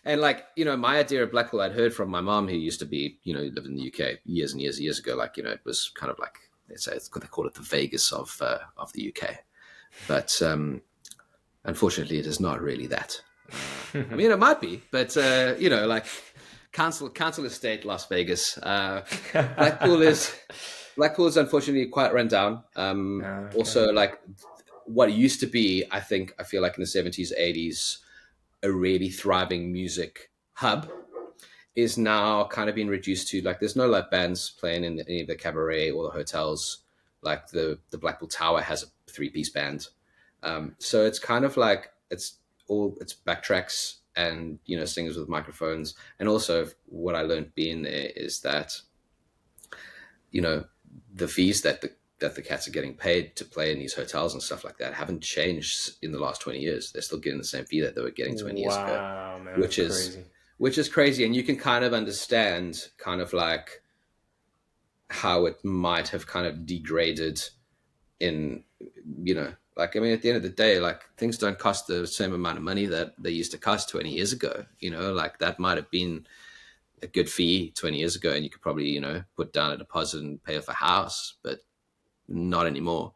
And like, my idea of Blackpool, I'd heard from my mom, who used to be, lived in the UK years and years ago. Like, it was kind of like, it's what they call it, the Vegas of the UK. But unfortunately, it is not really that. I mean, it might be, but like Council Estate, Las Vegas. Blackpool is unfortunately quite run down. Okay. Also, like what used to be, I feel like in the 70s, 80s, a really thriving music hub is now kind of being reduced to like there's no live bands playing in any of the cabaret or the hotels. Like the Blackpool Tower has a 3-piece band. So it's kind of like it's backtracks and singers with microphones. And also what I learned being there is that the fees that the cats are getting paid to play in these hotels and stuff like that haven't changed in the last 20 years. They're still getting the same fee that they were getting 20 years ago, man, which is crazy. And you can kind of understand kind of like how it might have kind of degraded in, like, I mean, at the end of the day, like things don't cost the same amount of money that they used to cost 20 years ago, like that might have been a good fee 20 years ago. And you could probably, put down a deposit and pay off a house, but not anymore.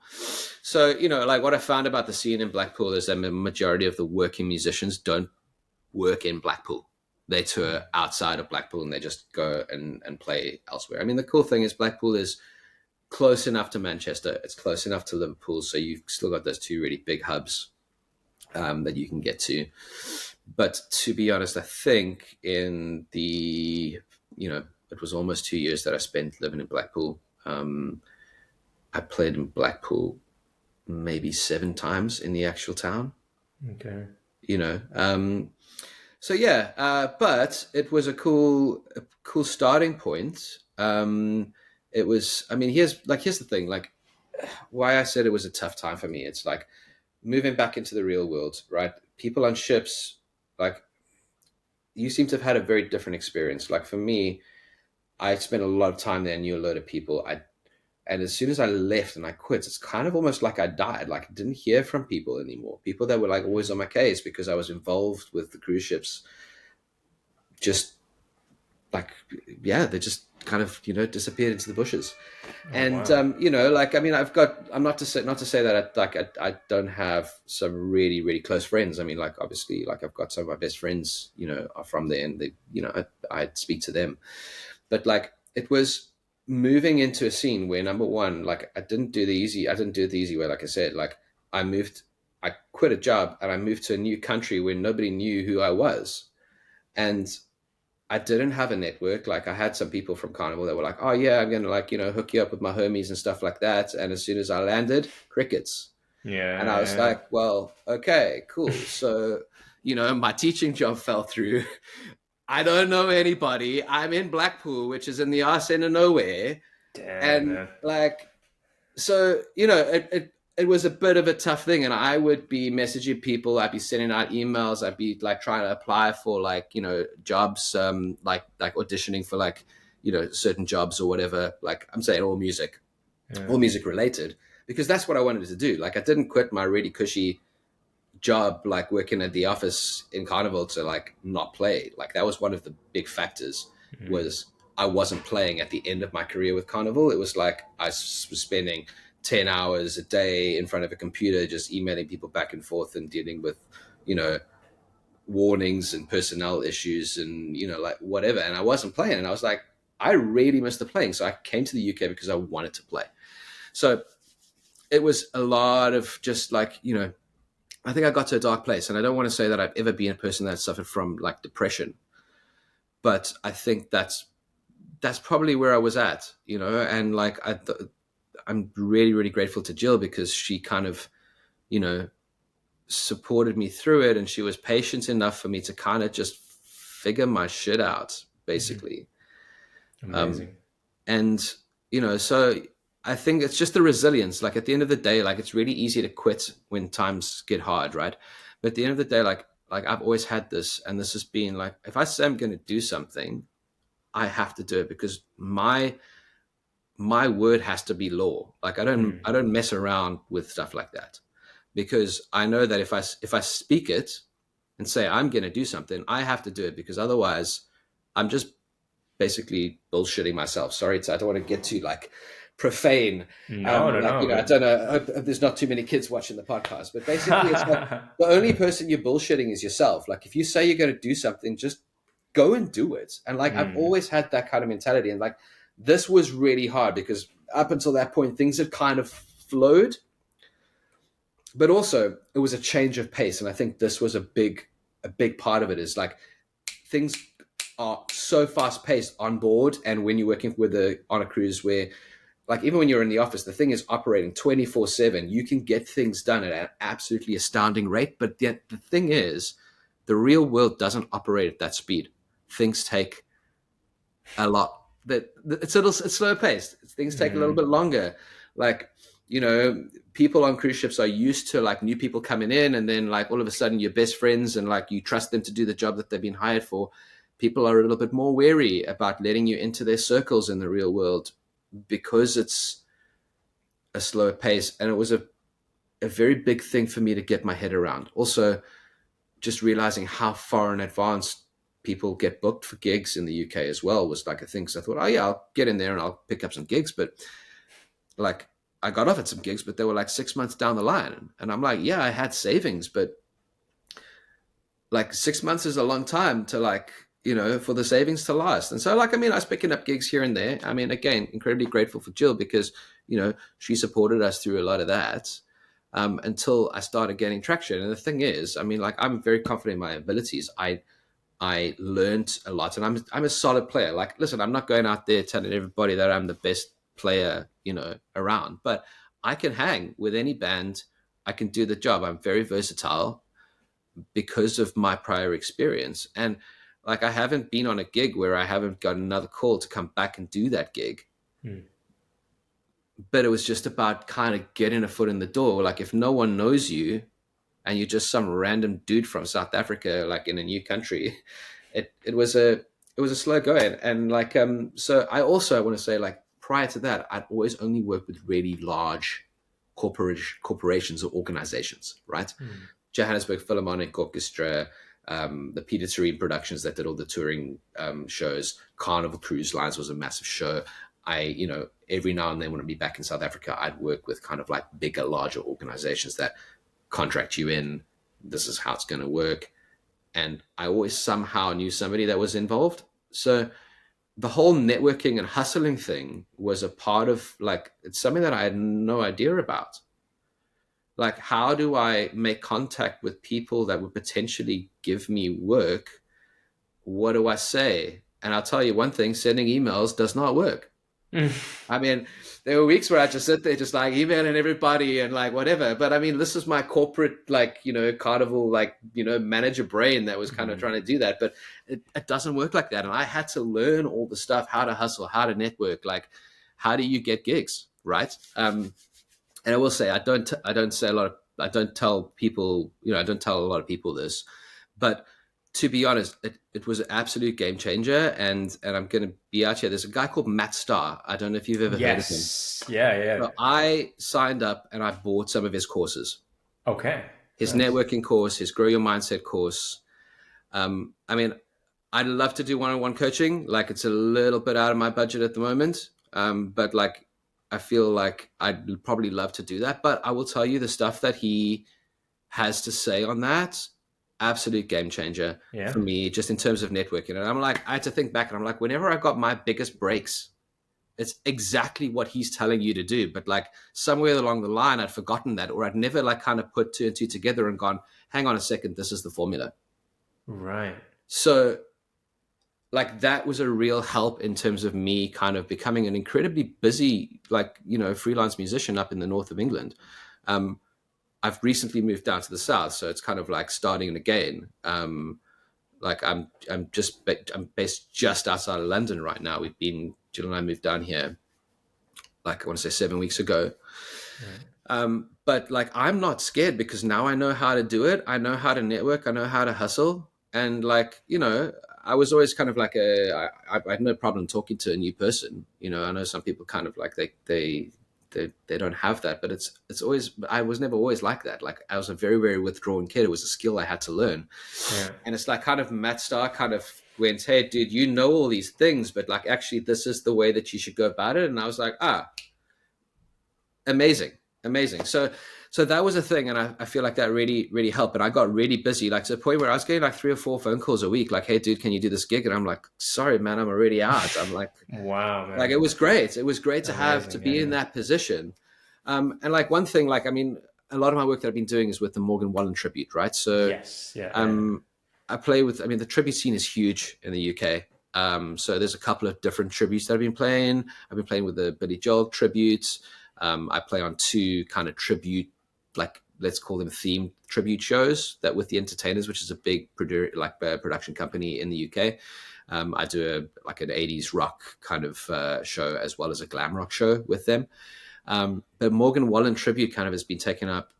So, like what I found about the scene in Blackpool is that the majority of the working musicians don't work in Blackpool. They tour outside of Blackpool and they just go and play elsewhere. I mean, the cool thing is Blackpool is close enough to Manchester. It's close enough to Liverpool. So you've still got those two really big hubs that you can get to. But to be honest, I think in the, it was almost 2 years that I spent living in Blackpool. I played in Blackpool maybe 7 times in the actual town. Okay. So yeah, but it was a cool starting point. It was, I mean, here's the thing, like why I said it was a tough time for me. It's like moving back into the real world, right? People on ships, like you seem to have had a very different experience. Like for me, I spent a lot of time there, knew a lot of people. And as soon as I left and I quit, it's kind of almost like I died. Like I didn't hear from people anymore. People that were like always on my case because I was involved with the cruise ships. Just like, yeah, they just kind of, disappeared into the bushes. Oh, and, wow. Like, I mean, I'm not to say that I don't have some really, really close friends. I mean, like, obviously, like I've got some of my best friends, are from there and they, I speak to them, but like it was moving into a scene where number one, like I didn't do it the easy way. Like I said, like I quit a job and I moved to a new country where nobody knew who I was. And I didn't have a network. Like I had some people from Carnival that were like, oh yeah, I'm going to like, hook you up with my homies and stuff like that. And as soon as I landed, crickets. Yeah. And I was like, well, okay, cool. So, my teaching job fell through. I don't know anybody. I'm in Blackpool, which is in the arse end of nowhere. Damn, and man. Like, so, it was a bit of a tough thing. And I would be messaging people. I'd be sending out emails. I'd be like trying to apply for like, jobs, like auditioning for like, certain jobs or whatever. Like I'm saying all music related, because that's what I wanted to do. Like I didn't quit my really cushy job, like working at the office in Carnival to like not play. Like that was one of the big factors was I wasn't playing at the end of my career with Carnival. It was like I was spending 10 hours a day in front of a computer, just emailing people back and forth and dealing with, warnings and personnel issues and, like whatever. And I wasn't playing. And I was like, I really missed the playing. So I came to the UK because I wanted to play. So it was a lot of just like, I think I got to a dark place. And I don't want to say that I've ever been a person that suffered from like depression, but I think that's probably where I was at, and like, I'm really, really grateful to Jill because she kind of, supported me through it. And she was patient enough for me to kind of just figure my shit out, basically. Amazing. And, so I think it's just the resilience. Like at the end of the day, like it's really easy to quit when times get hard, right? But at the end of the day, like I've always had this, and this has been like, if I say I'm going to do something, I have to do it, because my word has to be law. Like I don't mess around with stuff like that, because I know that if I speak it and say I'm going to do something, I have to do it, because otherwise I'm just basically bullshitting myself. Sorry, I don't want to get too like profane. No. I don't know. I hope there's not too many kids watching the podcast, but basically, it's like the only person you're bullshitting is yourself. Like if you say you're going to do something, just go and do it. And like I've always had that kind of mentality, and like this was really hard, because up until that point, things had kind of flowed, but also it was a change of pace, and I think this was a big part of it. Is like things are so fast paced on board, and when you're working on a cruise where, like, even when you're in the office, the thing is operating 24/7, you can get things done at an absolutely astounding rate. But yet the thing is, the real world doesn't operate at that speed. Things take a lot. It's slow paced. Things take a little bit longer. Like, people on cruise ships are used to like new people coming in, and then like all of a sudden you're best friends and like you trust them to do the job that they've been hired for. People are a little bit more wary about letting you into their circles in the real world, because it's a slower pace. And it was a very big thing for me to get my head around. Also, just realizing how far in advance people get booked for gigs in the UK as well was like a thing. So I thought, oh yeah, I'll get in there and I'll pick up some gigs. But like I got offered some gigs, but they were like 6 months down the line. And I'm like, yeah, I had savings, but like 6 months is a long time to like, for the savings to last. And so like, I was picking up gigs here and there. Again, incredibly grateful for Jill, because, she supported us through a lot of that, until I started getting traction. And the thing is, I'm very confident in my abilities. I learned a lot, and I'm a solid player. Like, listen, I'm not going out there telling everybody that I'm the best player, around, but I can hang with any band. I can do the job. I'm very versatile because of my prior experience. And like, I haven't been on a gig where I haven't got another call to come back and do that gig. But it was just about kind of getting a foot in the door. Like, if no one knows you and you're just some random dude from South Africa, like in a new country, it was a slow going. And like, so I want to say, like, prior to that, I'd always only worked with really large corporations or organizations, right? Johannesburg Philharmonic Orchestra, the Peter Terrine Productions that did all the touring shows. Carnival Cruise Lines was a massive show. Every now and then when I'd be back in South Africa, I'd work with kind of like bigger, larger organizations that contract you in. This is how it's going to work. And I always somehow knew somebody that was involved. So the whole networking and hustling thing was a part of, like, it's something that I had no idea about. Like, how do I make contact with people that would potentially give me work? What do I say? And I'll tell you one thing, sending emails does not work. There were weeks where I just sit there just like emailing everybody and like whatever. But this is my corporate, like, carnival, like, manager brain that was kind of trying to do that. But it doesn't work like that. And I had to learn all the stuff, how to hustle, how to network, like, how do you get gigs, right? And I will say, I don't tell a lot of people this, but to be honest, it was an absolute game changer. And I'm going to be out here. There's a guy called Matt Starr. I don't know if you've ever heard of him. Yeah. So I signed up and I bought some of his courses. Okay. His networking course, his Grow Your Mindset course. I'd love to do one-on-one coaching. Like, it's a little bit out of my budget at the moment. But like, I feel like I'd probably love to do that. But I will tell you, the stuff that he has to say on that, absolute game changer for me, just in terms of networking. And I'm like, I had to think back, and I'm like, whenever I got my biggest breaks, it's exactly what he's telling you to do. But like, somewhere along the line, I'd forgotten that, or I'd never like kind of put two and two together and gone, hang on a second, this is the formula. Right. So like, that was a real help in terms of me kind of becoming an incredibly busy, like, freelance musician up in the north of England. I've recently moved down to the south, so it's kind of like starting again. Like, I'm based just outside of London right now. Jill and I moved down here like I want to say 7 weeks ago. But like, I'm not scared because now I know how to do it. I know how to network. I know how to hustle. And like, you know, I was always kind of like I had no problem talking to a new person. You know, I know some people kind of like they don't have that, but it's always, I was never always like that. Like I was a very, very withdrawn kid. It was a skill I had to learn. Yeah. And it's like kind of Matt Starr kind of went, hey dude, you know all these things, but like actually this is the way that you should go about it. And I was like, amazing. So that was a thing. And I feel like that really, really helped. And I got really busy, like to the point where I was getting like 3 or 4 phone calls a week. Like, hey dude, can you do this gig? And I'm like, sorry, man, I'm already out. I'm like, wow, man. Like it was great. It was great to have, to be in that position. And like one thing, like, I mean, a lot of my work that I've been doing is with the Morgan Wallen Tribute, right? So yes. I play with, I mean, the tribute scene is huge in the UK. So there's a couple of different tributes that I've been playing. I've been playing with the Billy Joel tributes. I play on 2 kind of tribute, like let's call them themed tribute shows that with the Entertainers, which is a big production company in the UK. I do like an 80s rock kind of show as well as a glam rock show with them. But Morgan Wallen Tribute kind of has been taking up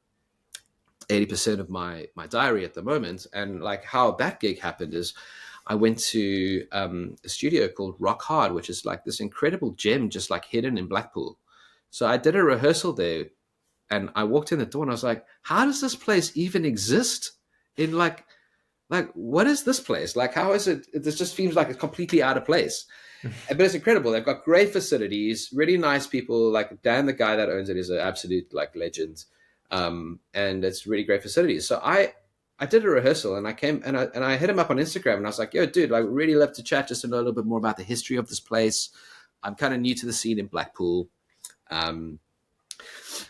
80% of my diary at the moment. And like how that gig happened is I went to a studio called Rock Hard, which is like this incredible gem just like hidden in Blackpool. So I did a rehearsal there and I walked in the door and I was like, how does this place even exist? In like what is this place? Like, how is it? This just seems like it's completely out of place. But it's incredible. They've got great facilities, really nice people. Like Dan, the guy that owns it, is an absolute like legend. And it's really great facilities. So I did a rehearsal and I came and I hit him up on Instagram and I was like, yo, dude, I would really love to chat just to know a little bit more about the history of this place. I'm kind of new to the scene in Blackpool.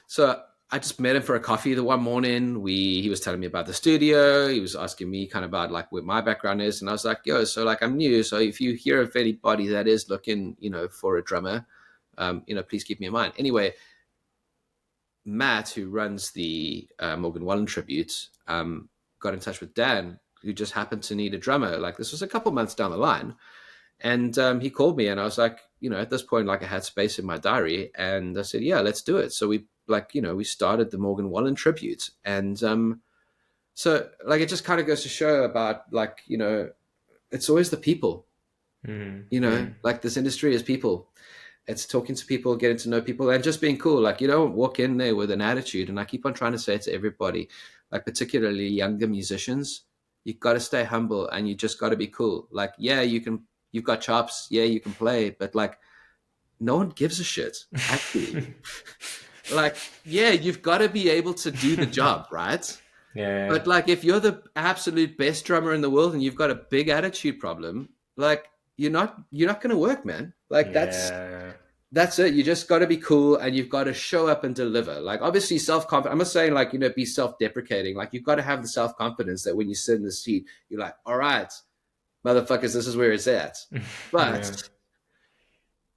So I just met him for a coffee the one morning. He was telling me about the studio. He was asking me kind of about like what my background is. And I was like, yo, so like I'm new. So if you hear of anybody that is looking, you know, for a drummer, you know, please keep me in mind. Anyway, Matt, who runs the Morgan Wallen Tribute, got in touch with Dan, who just happened to need a drummer. Like this was a couple months down the line. And he called me and I was like, you know, at this point, like I had space in my diary and I said, yeah, let's do it. So we like, you know, we started the Morgan Wallen Tribute. And so like, it just kind of goes to show about like, you know, it's always the people, you know, like this industry is people. It's talking to people, getting to know people and just being cool. Like you don't walk in there with an attitude. And I keep on trying to say it to everybody, like particularly younger musicians, you got to stay humble and you just got to be cool. Like, yeah, you've got chops. Yeah, you can play, but like no one gives a shit actually. Like, yeah, you've got to be able to do the job, right? Yeah. But like, if you're the absolute best drummer in the world and you've got a big attitude problem, like you're not going to work, man. Like that's it. You just got to be cool and you've got to show up and deliver. Like obviously self-confidence. I'm not saying like, you know, be self-deprecating. Like you've got to have the self-confidence that when you sit in the seat, you're like, all right, motherfuckers, this is where it's at. But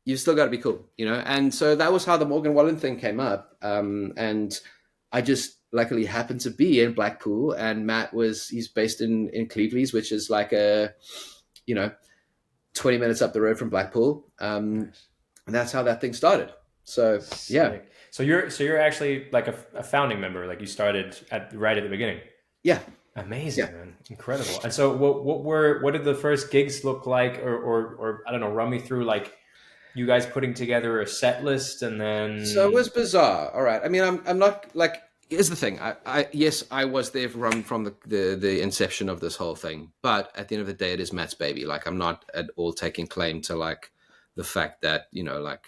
you've still got to be cool, you know? And so that was how the Morgan Wallen thing came up. And I just luckily happened to be in Blackpool and Matt he's based in Cleveland, which is like 20 minutes up the road from Blackpool. And that's how that thing started. So, yeah. Sick. So you're actually like a founding member, like you started right at the beginning. Yeah. Amazing, man. Incredible. And so what did the first gigs look like or I don't know, run me through like you guys putting together a set list and then... So it was bizarre. All right. I mean, I'm not like, here's the thing. Yes, I was there from the inception of this whole thing, but at the end of the day, it is Matt's baby. Like I'm not at all taking claim to like the fact that, you know, like,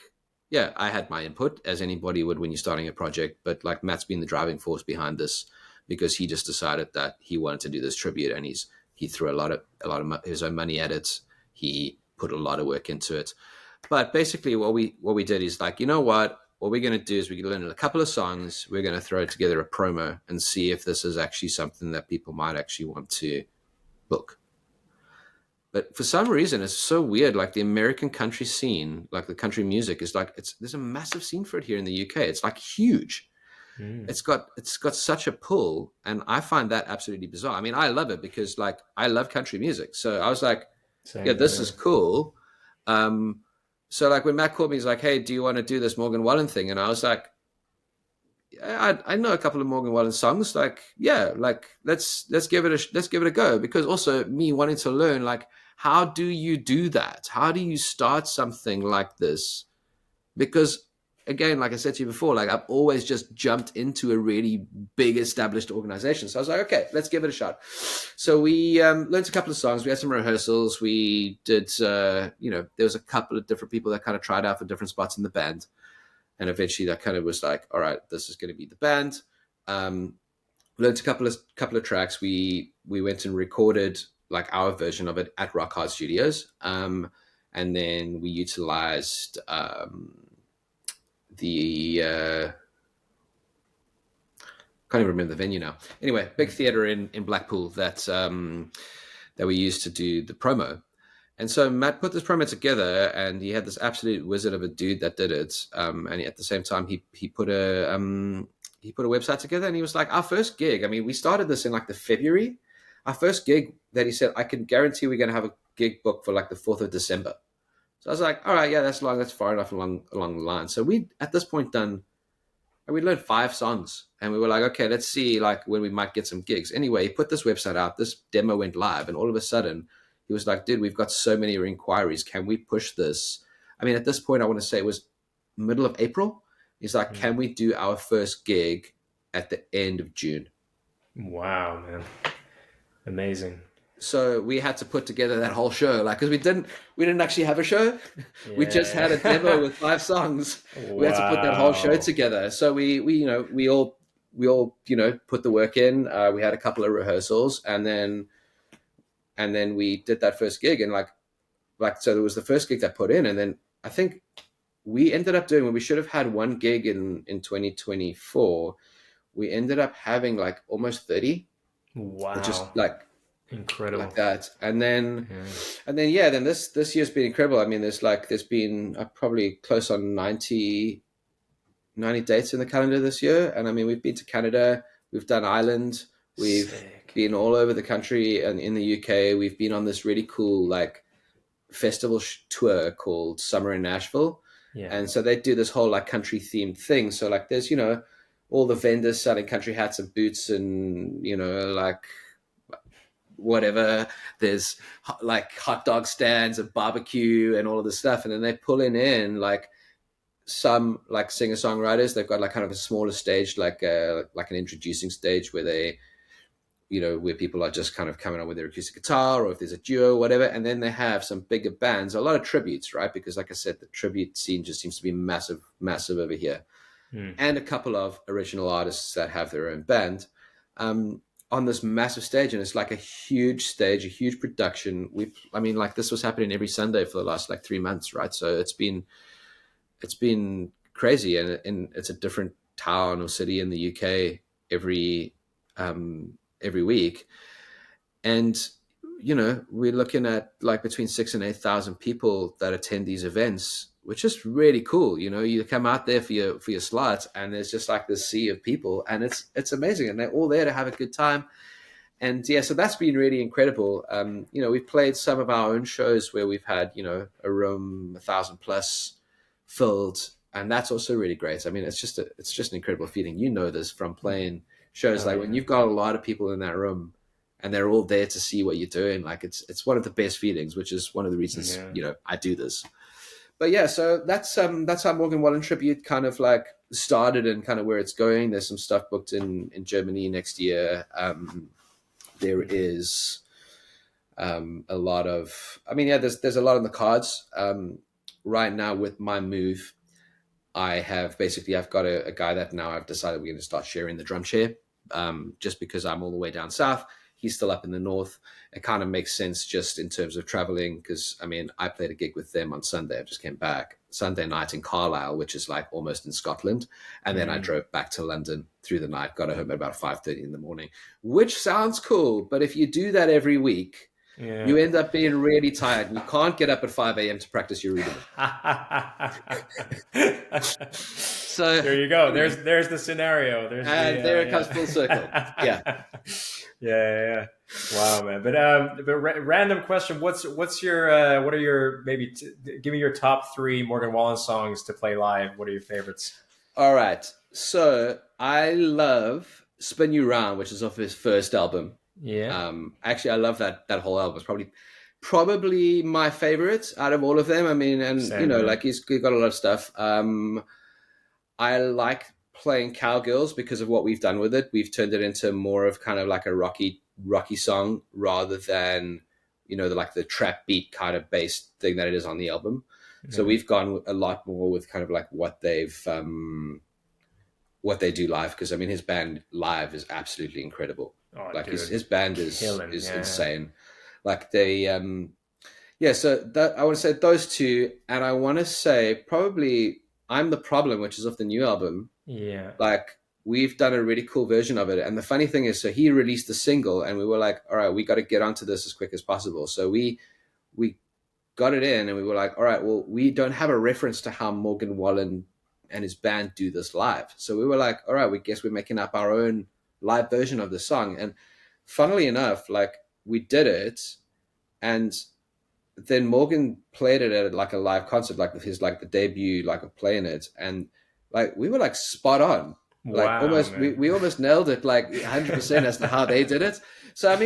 yeah, I had my input as anybody would when you're starting a project, but like Matt's been the driving force behind this because he just decided that he wanted to do this tribute and he threw a lot of his own money at it. He put a lot of work into it. But basically what we did is like, you know what we're going to do is we're going to learn a couple of songs. We're going to throw together a promo and see if this is actually something that people might actually want to book. But for some reason, it's so weird. Like the American country scene, like the country music is like, there's a massive scene for it here in the UK. It's like huge. It's got such a pull. And I find that absolutely bizarre. I mean, I love it because like, I love country music. So I was like, this is cool. So like when Matt called me, he's like, "Hey, do you want to do this Morgan Wallen thing?" And I was like, I know a couple of Morgan Wallen songs. Like, yeah, like let's give it a go. Because also me wanting to learn, like, how do you do that? How do you start something like this? Because again, like I said to you before, like I've always just jumped into a really big established organization. So I was like, okay, let's give it a shot. So we learned a couple of songs. We had some rehearsals. We did, there was a couple of different people that kind of tried out for different spots in the band. And eventually that kind of was like, all right, this is going to be the band. Learned a couple of tracks. We went and recorded like our version of it at Rock Hard Studios. And then we utilized the can't even remember the venue now. Anyway, big theater in Blackpool that we used to do the promo. And so Matt put this promo together, and he had this absolute wizard of a dude that did it. And at the same time, he put a website together, and he was like, our first gig. I mean, we started this in like the February. Our first gig that he said, I can guarantee we're going to have a gig booked for like the 4th of December. So I was like, all right, yeah, that's long. That's far enough along the line. So we, at this point, we learned 5 songs, and we were like, okay, let's see like when we might get some gigs. Anyway, he put this website out. This demo went live, and all of a sudden, he was like, dude, we've got so many inquiries. Can we push this? I mean, at this point, I want to say it was middle of April. He's like, can we do our first gig at the end of June? Wow, man. Amazing. So we had to put together that whole show, like, because we didn't actually have a show. Yeah. We just had a demo with 5 songs. Wow. We had to put that whole show together. So we all put the work in. We had a couple of rehearsals, and then we did that first gig, and like so there was the first gig that put in, and then I think we ended up doing, when we should have had 1 gig in 2024, we ended up having like almost 30. Wow. Which is like incredible, like that. And then this year's been incredible. I mean, there's been probably close on 90 dates in the calendar this year. And I mean, we've been to Canada, we've done Ireland, we've been all over the country, and in the UK, we've been on this really cool like festival tour called Summer in Nashville. Yeah. And so they do this whole like country themed thing. So like there's, all the vendors selling country hats and boots and, like whatever. There's like hot dog stands and barbecue and all of this stuff. And then they pull in like some like singer-songwriters. They've got like kind of a smaller stage, like an introducing stage where they, where people are just kind of coming on with their acoustic guitar, or if there's a duo or whatever. And then they have some bigger bands, a lot of tributes, right? Because like I said, the tribute scene just seems to be massive over here. And a couple of original artists that have their own band on this massive stage. And it's like a huge stage, a huge production. This was happening every Sunday for the last like 3 months, right? So it's been crazy, and it's a different town or city in the UK every week. And we're looking at like between 6,000 and 8,000 people that attend these events, which is really cool. You come out there for your slots, and there's just like this sea of people, and it's amazing, and they're all there to have a good time. And yeah, so that's been really incredible. We've played some of our own shows where we've had a room 1,000 plus filled, and that's also really great. I mean, it's just an incredible feeling. This from playing shows, when you've got a lot of people in that room and they're all there to see what you're doing. Like it's one of the best feelings, which is one of the reasons I do this. But yeah, so that's how Morgan Wallen Tribute kind of like started and kind of where it's going. There's some stuff booked in Germany next year. There is a lot of, there's a lot on the cards. Right now with my move, I've got a guy that now I've decided we're going to start sharing the drum chair. Just because I'm all the way down south, he's still up in the north. It kind of makes sense just in terms of traveling, because I played a gig with them on Sunday. I just came back Sunday night in Carlisle, which is like almost in Scotland, and then I drove back to London through the night, got home at about 5:30 in the morning, which sounds cool, but if you do that every week, you end up being really tired. You can't get up at 5 a.m. to practice your rhythm. So there you go. There's the scenario. There it comes full circle. Yeah. Yeah. Wow, man. But random question. What are your give me your top 3 Morgan Wallen songs to play live. What are your favorites? All right. So I love Spin You Round, which is off his first album. Yeah. Actually, I love that whole album. It's probably my favorite out of all of them. I mean, and Same, man. like he's got a lot of stuff. I like playing Cowgirls because of what we've done with it. We've turned it into more of kind of like a rocky song rather than, the trap beat kind of bass thing that it is on the album. So we've gone a lot more with kind of like what they do live. Because I mean, his band live is absolutely incredible. Oh, like dude. his band is Yeah. insane. Like they, so that I want to say those two, and I want to say probably I'm the Problem, which is off the new album. Yeah. Like we've done a really cool version of it. And the funny thing is, so he released the single and we were like, all right, we got to get onto this as quick as possible. So we got it in and we were like, all right, well, we don't have a reference to how Morgan Wallen and his band do this live. So we were like, all right, we guess we're making up our own live version of the song. And funnily enough, like we did it, and then Morgan played it at like a live concert, like with his like the debut like of playing it, and like we were like spot on, like Wow, almost we almost nailed it like 100% as to how they did it. So I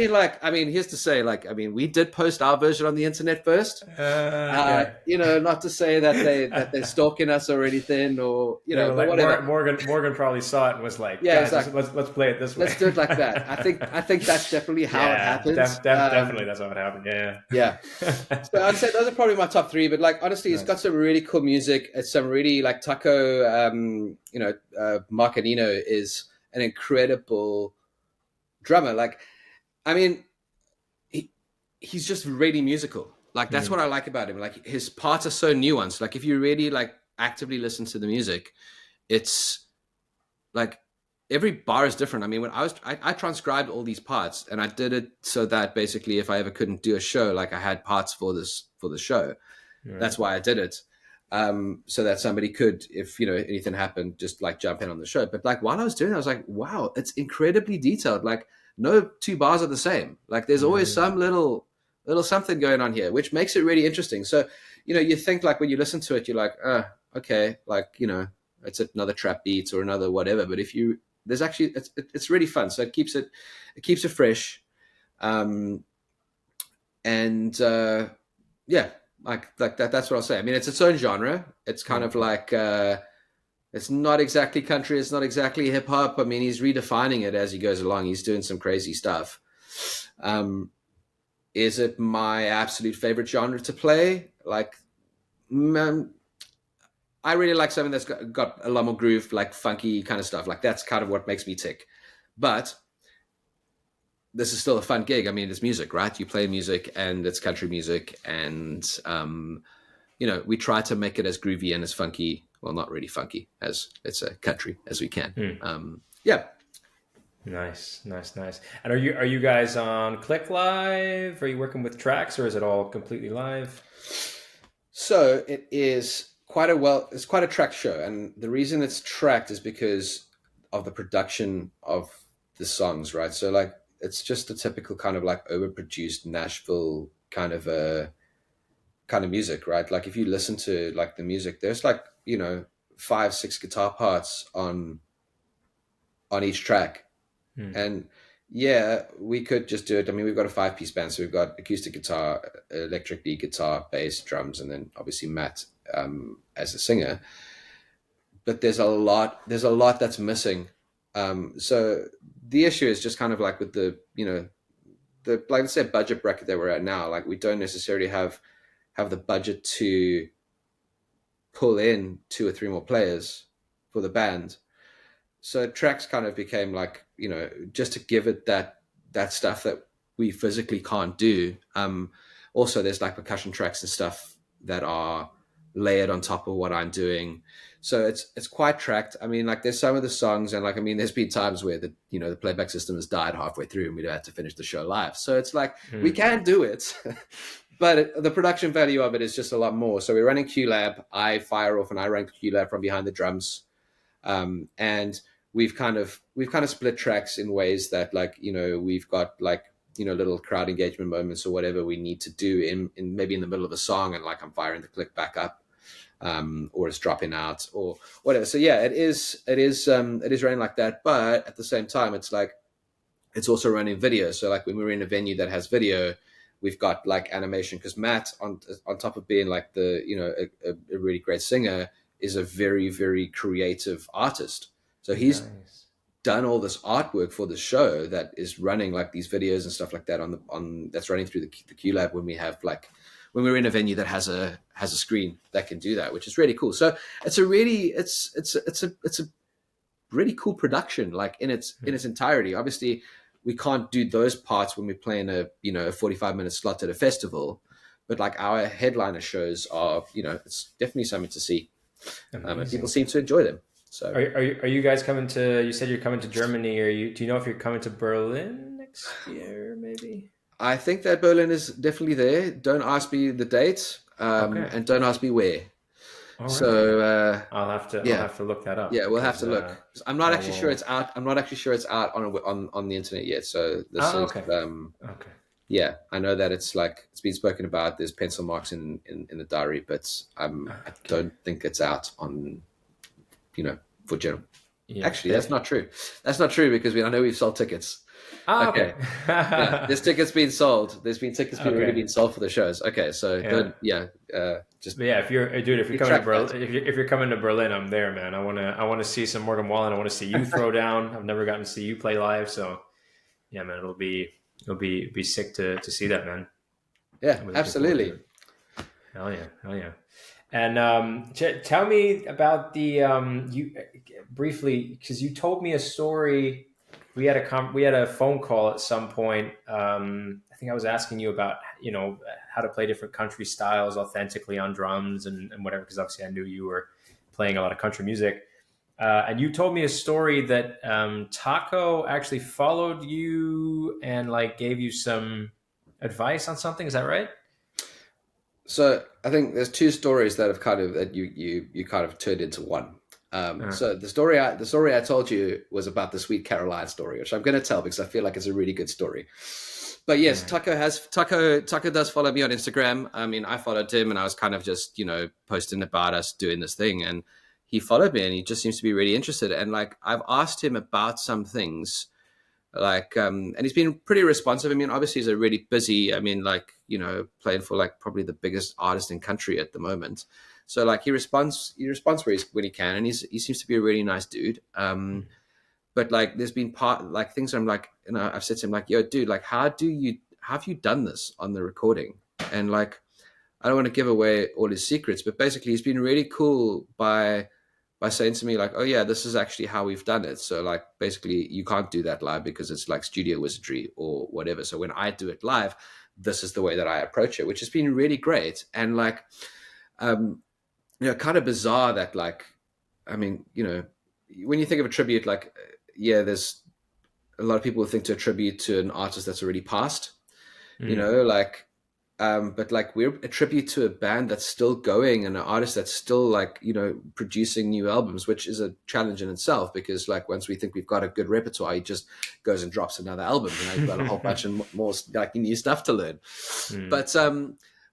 mean, here's to say, like, I mean, we did post our version on the internet first. Okay. Not to say that they're stalking us or anything, or but like, whatever. Morgan probably saw it and was like, yeah, guys, exactly. let's play it this way. Let's do it like that. I think that's definitely how it happens. Definitely, that's how it happened. Yeah. So I'd say those are probably my top 3. But like honestly, it's got some really cool music. It's some really like Taco. Marcanino is an incredible drummer. Like, I mean, he's just really musical. Like that's what I like about him. Like his parts are so nuanced. Like if you really like actively listen to the music, it's like every bar is different. I mean, when I transcribed all these parts, and I did it so that basically if I ever couldn't do a show, like I had parts for the show. Right. That's why I did it. So that somebody could, if anything happened, just like jump in on the show. But like while I was doing it, I was like, wow, it's incredibly detailed. Like no 2 bars are the same. Like there's always some little something going on here, which makes it really interesting. So, you think like when you listen to it, you're like, okay, like, it's another trap beat or another whatever. But there's actually, it's really fun. So it keeps it fresh. Like that, that's what I'll say. I mean, it's its own genre. It's kind of like, it's not exactly country. It's not exactly hip hop. I mean, he's redefining it as he goes along. He's doing some crazy stuff. Is it my absolute favorite genre to play? Like, I really like something that's got a lot more groove, like funky kind of stuff. Like that's kind of what makes me tick. But this is still a fun gig. I mean, it's music, right? You play music and it's country music. And, we try to make it as groovy and as funky. Well, not really funky as it's a country as we can. Yeah. Nice. And are you guys on Click Live? Are you working with tracks, or is it all completely live? So it is it's quite a track show. And the reason it's tracked is because of the production of the songs, right? So like, it's just a typical kind of like overproduced Nashville kind of music, right? Like if you listen to like the music, there's like, 5-6 guitar parts on each track. And yeah, we could just do it. I mean, we've got a 5-piece band. So we've got acoustic guitar, electric lead guitar, bass, drums, and then obviously Matt as a singer. But there's a lot that's missing. So the issue is just kind of like with the like let's say budget bracket that we're at now, like we don't necessarily have the budget to pull in 2 or 3 more players for the band. So tracks kind of became like, just to give it that stuff that we physically can't do. Also there's like percussion tracks and stuff that are layered on top of what I'm doing. So it's quite tracked. I mean, like there's some of the songs, and like, I mean, there's been times where the playback system has died halfway through and we'd have to finish the show live. So it's like, we can do it, but the production value of it is just a lot more. So we're running QLab. I fire off and I run QLab from behind the drums. And we've kind of split tracks in ways that, like, you know, we've got like, you know, little crowd engagement moments or whatever we need to do in maybe in the middle of a song, and like I'm firing the click back up, or it's dropping out or whatever. So yeah, it is running like that. But at the same time, it's like, it's also running video. So like when we're in a venue that has video, we've got like animation, because Matt, on top of being like the, you know, a really great singer, is a very, very creative artist. So he's done all this artwork for the show that is running like these videos and stuff like that on that's running through the QLab when we're in a venue that has a screen that can do that, which is really cool. So it's a really really cool production, like in its entirety. Obviously, we can't do those parts when we're playing a 45-minute slot at a festival, but like our headliner shows are, you know, it's definitely something to see, and people seem to enjoy them. So are you guys coming to? You said you're coming to Germany. Do you know if you're coming to Berlin next year? Maybe. I think that Berlin is definitely there. Don't ask me the date, and don't ask me where. Right. So I'll have to look that up. Yeah, we'll have to look. I'm not actually sure it's out. I'm not actually sure it's out on the internet yet. So this is okay. Yeah, I know that it's been spoken about. There's pencil marks in the diary, but I don't think it's out on, you know, for general. Yeah, actually, that's not true. That's not true, because I know we've sold tickets. Okay. Yeah, there's tickets being sold. There's been tickets already being sold for the shows. Okay, so if you're coming to Berlin, I'm there, man. I want to see some Morgan Wallen. I want to see you throw down. I've never gotten to see you play live, so yeah, man, it'll be sick to see that, man. Yeah, absolutely. Hell yeah. And tell me about the you briefly, because you told me a story. We had a phone call at some point. I think I was asking you about, you know, how to play different country styles authentically on drums and whatever, because obviously I knew you were playing a lot of country music. And you told me a story that Taco actually followed you and like gave you some advice on something. Is that right? So I think there's two stories that have you kind of turned into one. So the story I told you was about the Sweet Caroline story, which I'm going to tell because I feel like it's a really good story. But yes, Taco does follow me on Instagram. I mean, I followed him and I was kind of just, you know, posting about us doing this thing, and he followed me and he just seems to be really interested. And like, I've asked him about some things, like, and he's been pretty responsive. I mean, obviously he's a really busy, I mean, like, you know, playing for like probably the biggest artist in country at the moment. So like he responds when he can, and he seems to be a really nice dude. But like there's been things I'm like, you know, I've said to him like, yo, dude, like how have you done this on the recording? And like, I don't want to give away all his secrets, but basically he's been really cool by saying to me like, oh yeah, this is actually how we've done it. So like basically you can't do that live because it's like studio wizardry or whatever. So when I do it live, this is the way that I approach it, which has been really great. And like, you know, kind of bizarre that like, I mean, you know, when you think of a tribute, like, yeah, there's a lot of people think to attribute to an artist that's already passed, you know, like, but like we're a tribute to a band that's still going and an artist that's still like, you know, producing new albums, which is a challenge in itself, because like once we think we've got a good repertoire, he just goes and drops another album, you know, you've got a whole bunch of more like new stuff to learn. But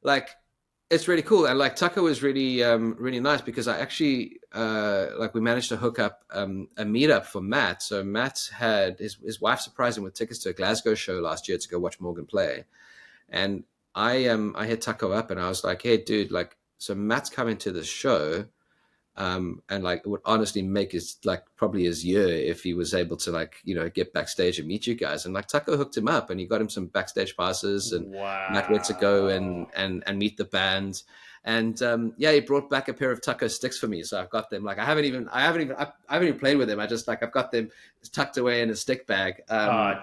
like, it's really cool. And like Tucker was really, really nice, because I actually, like we managed to hook up a meetup for Matt. So Matt had his wife surprised him with tickets to a Glasgow show last year to go watch Morgan play. And I hit Tucker up and I was like, hey dude, like, so Matt's coming to this show. And like, it would honestly make probably his year if he was able to like, you know, get backstage and meet you guys. And like Tucker hooked him up and he got him some backstage passes, and Matt went to go and meet the band. And yeah, he brought back a pair of Tucker sticks for me. So I've got them. Like I haven't even played with them. I just like, I've got them tucked away in a stick bag.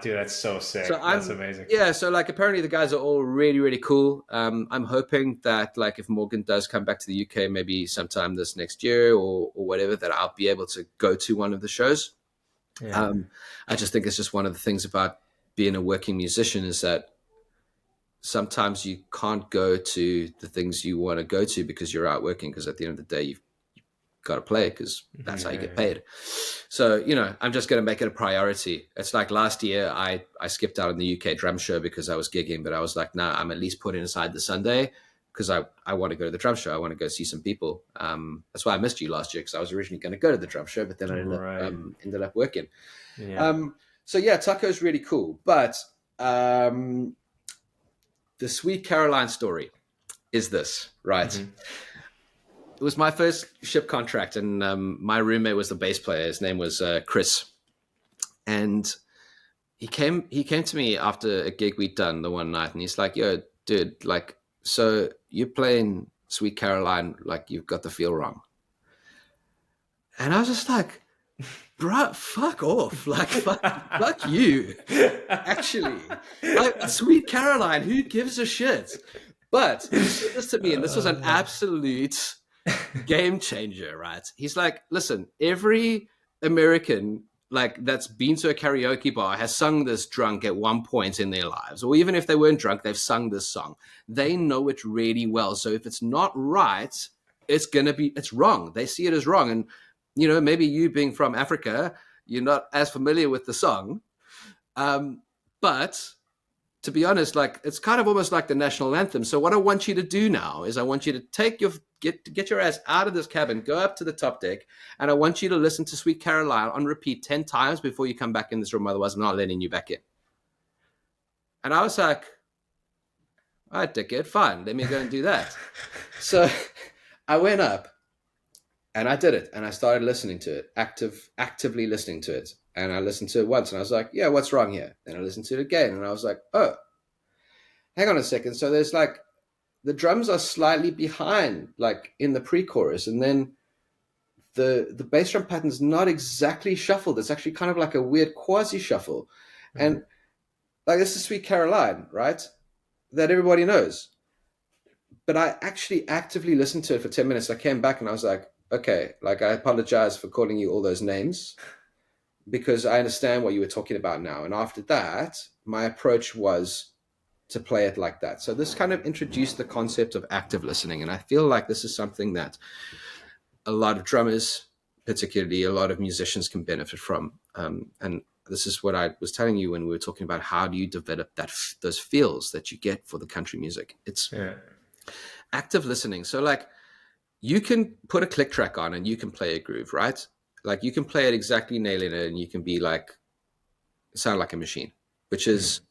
Dude, that's so sick. That's amazing. Yeah. So like, apparently the guys are all really, really cool. I'm hoping that like, if Morgan does come back to the UK, maybe sometime this next year or whatever, that I'll be able to go to one of the shows. Yeah. I just think it's just one of the things about being a working musician is that sometimes you can't go to the things you want to go to because you're out working, because at the end of the day, you've got to play because that's how you get paid. So, I'm just going to make it a priority. It's like last year I skipped out on the UK drum show because I was gigging, but I was like, nah, I'm at least putting aside the Sunday because I want to go to the drum show. I want to go see some people. That's why I missed you last year, because I was originally going to go to the drum show, but then I ended up working. Yeah. So yeah, Taco's really cool. But the Sweet Caroline story is this, right? Mm-hmm. It was my first ship contract, and my roommate was the bass player. His name was Chris, and he came to me after a gig we'd done the one night, and he's like, "Yo, dude, like, so you're playing Sweet Caroline, like you've got the feel wrong." And I was just like, "Bro, fuck off! Like, fuck you. Actually, like Sweet Caroline, who gives a shit?" But he said this to me, and this was an absolute game changer, right? He's like, "Listen, every American like that's been to a karaoke bar has sung this drunk at one point in their lives, or even if they weren't drunk, they've sung this song. They know it really well. So if it's not right, it's wrong. They see it as wrong. And maybe you being from Africa, you're not as familiar with the song, but to be honest, like it's kind of almost like the national anthem. So what I want you to do now is I want you to get your ass out of this cabin, go up to the top deck, and I want you to listen to Sweet Caroline on repeat 10 times before you come back in this room. Otherwise, I'm not letting you back in. And I was like, all right, dickhead, fine. Let me go and do that. So I went up and I did it, and I started listening to it, actively listening to it. And I listened to it once, and I was like, yeah, what's wrong here? Then I listened to it again, and I was like, oh, hang on a second. So there's like, the drums are slightly behind, like in the pre-chorus, and then the bass drum pattern's not exactly shuffled. It's actually kind of like a weird quasi-shuffle. Mm-hmm. And like, this is Sweet Caroline, right? That everybody knows. But I actually actively listened to it for 10 minutes. I came back and I was like, okay, like I apologize for calling you all those names, because I understand what you were talking about now. And after that, my approach was to play it like that. So this kind of introduced the concept of active listening. And I feel like this is something that a lot of drummers, particularly a lot of musicians, can benefit from. And this is what I was telling you when we were talking about how do you develop those feels that you get for the country music. It's active listening. So like you can put a click track on and you can play a groove, right? Like you can play it exactly, nailing it, and you can be like, sound like a machine, which is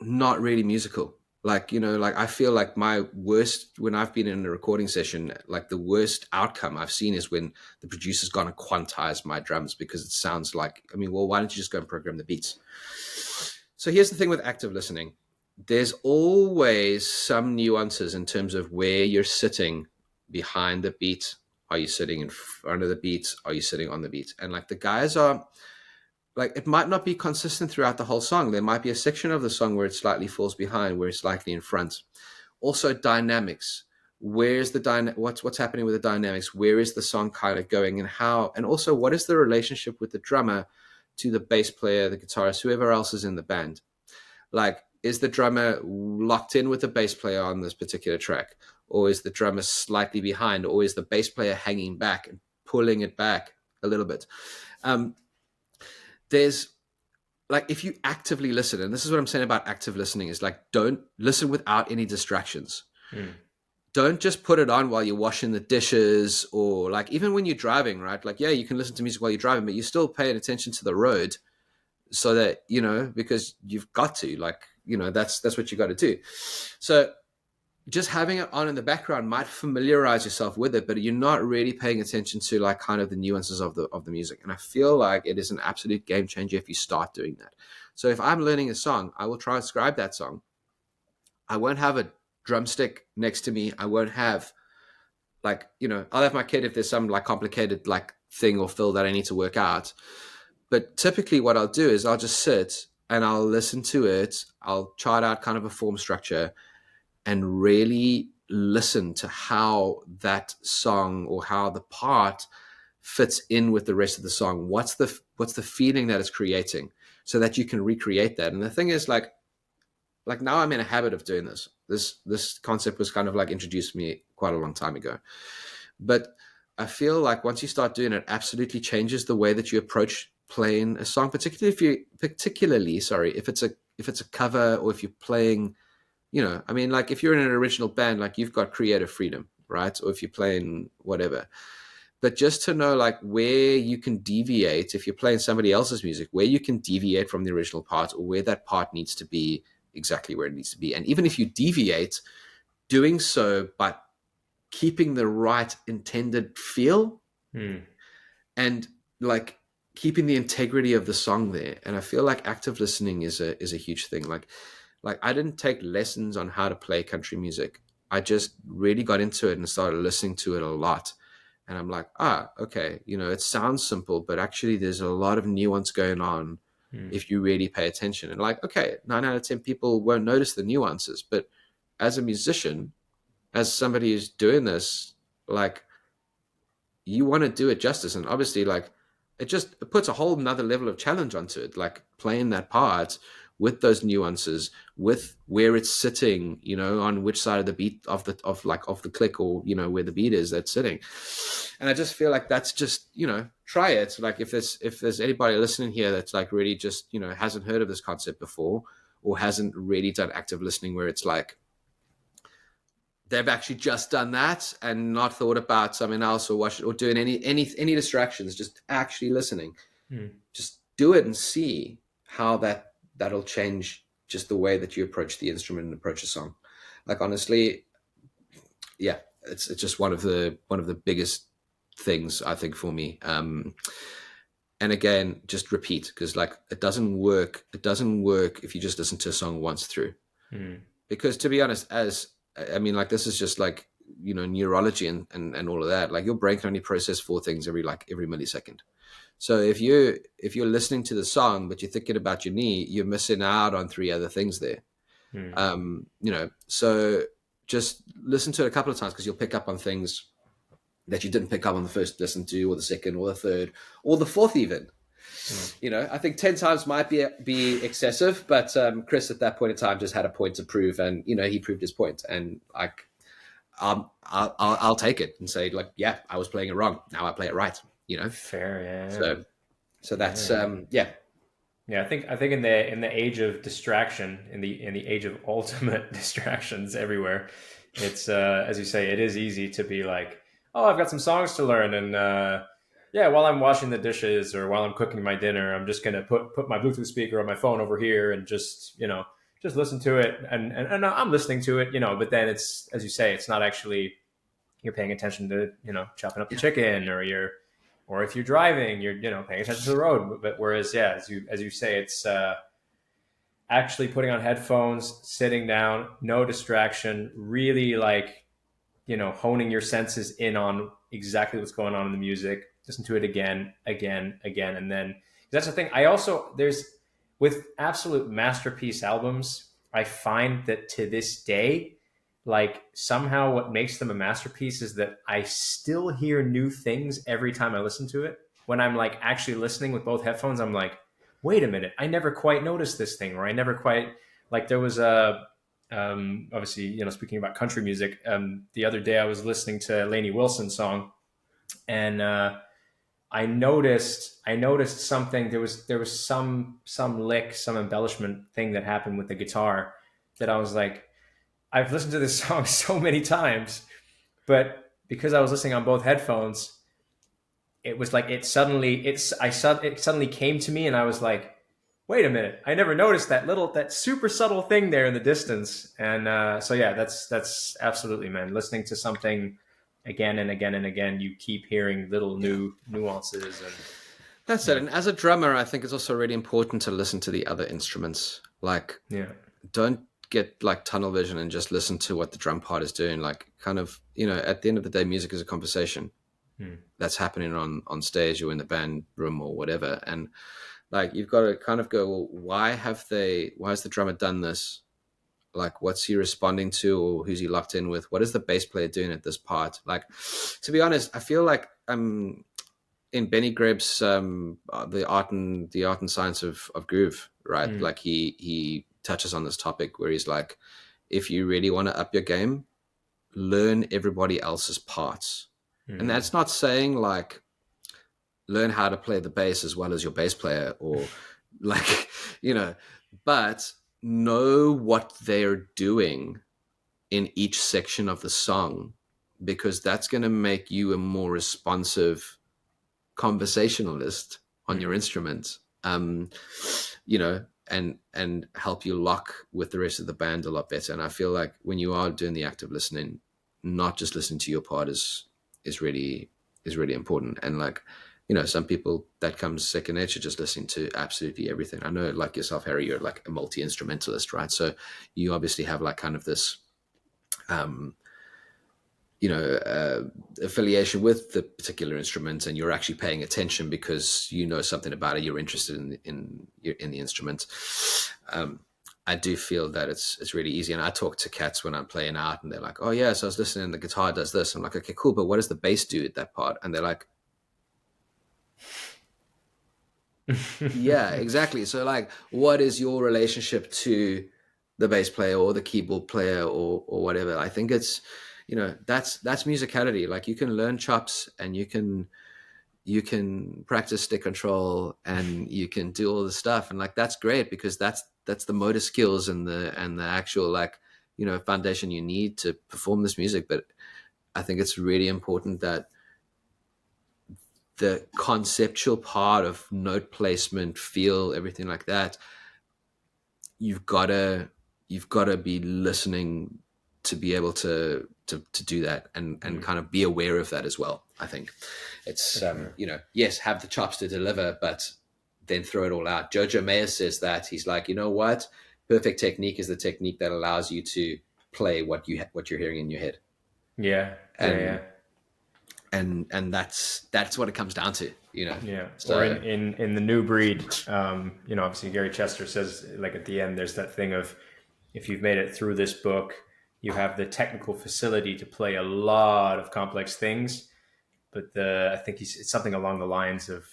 not really musical. Like, like I feel like my worst, when I've been in a recording session, like the worst outcome I've seen is when the producer's gone and quantized my drums, because it sounds like, well, why don't you just go and program the beats? So here's the thing with active listening. There's always some nuances in terms of where you're sitting behind the beat. Are you sitting in front of the beat? Are you sitting on the beat? And like the guys are like, it might not be consistent throughout the whole song. There might be a section of the song where it slightly falls behind, where it's slightly in front. Also dynamics. Where's the what's happening with the dynamics? Where is the song kind of going, and how? And also, what is the relationship with the drummer to the bass player, the guitarist, whoever else is in the band? Like, is the drummer locked in with the bass player on this particular track? Or is the drummer slightly behind? Or is the bass player hanging back and pulling it back a little bit? There's like, if you actively listen, and this is what I'm saying about active listening, is like, don't listen without any distractions. Don't just put it on while you're washing the dishes, or like even when you're driving, right? Like, yeah, you can listen to music while you're driving, but you're still paying attention to the road, so that, because you've got to, like, that's what you got to do. So just having it on in the background might familiarize yourself with it, but you're not really paying attention to like kind of the nuances of the music. And I feel like it is an absolute game changer if you start doing that. So if I'm learning a song, I will transcribe that song. I won't have a drumstick next to me. I won't have like, I'll have my kit if there's some like complicated like thing or fill that I need to work out. But typically what I'll do is I'll just sit and I'll listen to it. I'll chart out kind of a form structure and really listen to how that song or how the part fits in with the rest of the song. What's the feeling that it's creating, so that you can recreate that. And the thing is, like now I'm in a habit of doing this. This concept was kind of like introduced to me quite a long time ago. But I feel like once you start doing it, absolutely changes the way that you approach playing a song, particularly if it's a cover, or if you're playing, I mean, like if you're in an original band, like you've got creative freedom, right? Or if you're playing whatever. But just to know like where you can deviate, if you're playing somebody else's music, where you can deviate from the original part, or where that part needs to be exactly where it needs to be. And even if you deviate, doing so by keeping the right intended feel and like keeping the integrity of the song there. And I feel like active listening is a huge thing. Like I didn't take lessons on how to play country music. I just really got into it and started listening to it a lot. And I'm like, okay, it sounds simple, but actually there's a lot of nuance going on if you really pay attention. And like, okay, 9 out of 10 people won't notice the nuances, but as a musician, as somebody who's doing this, like, you want to do it justice. And obviously, like, it puts a whole nother level of challenge onto it, like playing that part with those nuances, with where it's sitting, on which side of the beat of the click, or where the beat is that's sitting. And I just feel like that's just, try it. Like if there's anybody listening here that's like really just, hasn't heard of this concept before, or hasn't really done active listening, where it's like they've actually just done that and not thought about something else, or watch it, or doing any distractions, just actually listening. Just do it and see how that'll change just the way that you approach the instrument and approach a song. Like, honestly, yeah, it's just one of the biggest things, I think, for me. And again, just repeat, because like it doesn't work if you just listen to a song once through. Because to be honest, like this is just like, neurology and all of that. Like your brain can only process 4 things every millisecond. So if you're listening to the song, but you're thinking about your knee, you're missing out on 3 other things there. So just listen to it a couple of times, because you'll pick up on things that you didn't pick up on the first listen to, or the second, or the third, or the fourth even. I think 10 times might be excessive, but Chris at that point in time just had a point to prove, and he proved his point. And like, I'll take it and say, like, yeah, I was playing it wrong, now I play it right. Fair, yeah. So that's yeah. I think in the age of distraction, in the age of ultimate distractions everywhere, it's as you say, it is easy to be like, oh, I've got some songs to learn, and while I'm washing the dishes or while I'm cooking my dinner, I'm just gonna put my Bluetooth speaker on my phone over here and just listen to it, and I'm listening to it, but then it's, as you say, it's not actually, you're paying attention to chopping up the chicken, or if you're driving, you're paying attention to the road. But whereas, as you say, it's actually putting on headphones, sitting down, no distraction, really like honing your senses in on exactly what's going on in the music. Listen to it again, and then that's the thing. I also with absolute masterpiece albums, I find that to this day, like somehow what makes them a masterpiece is that I still hear new things every time I listen to it. When I'm like actually listening with both headphones, I'm like, wait a minute, I never quite noticed this thing, or I never quite, like there was obviously, speaking about country music, the other day I was listening to Lainey Wilson's song, and I noticed something. There was some lick, some embellishment thing that happened with the guitar that I was like, I've listened to this song so many times, but because I was listening on both headphones, it was like it suddenly came to me, and I was like, wait a minute, I never noticed that super subtle thing there in the distance. And that's absolutely, man, listening to something again and again and again, you keep hearing little new nuances. And that's it. And as a drummer, I think it's also really important to listen to the other instruments. Like, don't get like tunnel vision and just listen to what the drum part is doing. Like, kind of, at the end of the day, music is a conversation that's happening on stage or in the band room or whatever. And like, you've got to kind of go, well, why has the drummer done this? Like, what's he responding to, or who's he locked in with? What is the bass player doing at this part? Like, to be honest, I feel like in Benny Greb's the art and science of groove, right? Like he touches on this topic where he's like, if you really want to up your game, learn everybody else's parts. And that's not saying like learn how to play the bass as well as your bass player, or like, but know what they're doing in each section of the song, because that's going to make you a more responsive conversationalist on your instrument, and help you lock with the rest of the band a lot better. And I feel like when you are doing the active listening, not just listening to your part is really important. And like, some people that comes second nature, just listening to absolutely everything. I know, like yourself, Harry, you're like a multi-instrumentalist, right? So you obviously have like kind of this affiliation with the particular instrument, and you're actually paying attention because you know something about it, you're interested in the instrument. I do feel that it's really easy. And I talk to cats when I'm playing out, and they're like, oh yeah, so I was listening, the guitar does this. I'm like, okay, cool, but what does the bass do at that part? And they're like, yeah, exactly. So like, what is your relationship to the bass player or the keyboard player or whatever? I think it's, that's musicality. Like, you can learn chops, and you can practice stick control, and you can do all the stuff. And like, that's great, because that's the motor skills and the actual, like, foundation you need to perform this music. But I think it's really important that the conceptual part of note placement, feel, everything like that, you've got to be listening to be able to do that, and kind of be aware of that as well. I think it's, yes, have the chops to deliver, but then throw it all out. Jojo Mayer says that. He's like, what? Perfect technique is the technique that allows you to play what you're hearing in your head. Yeah. And that's what it comes down to, Yeah. So, or in the New Breed, obviously Gary Chester says, like, at the end, there's that thing of, if you've made it through this book, you have the technical facility to play a lot of complex things. But I think it's something along the lines of,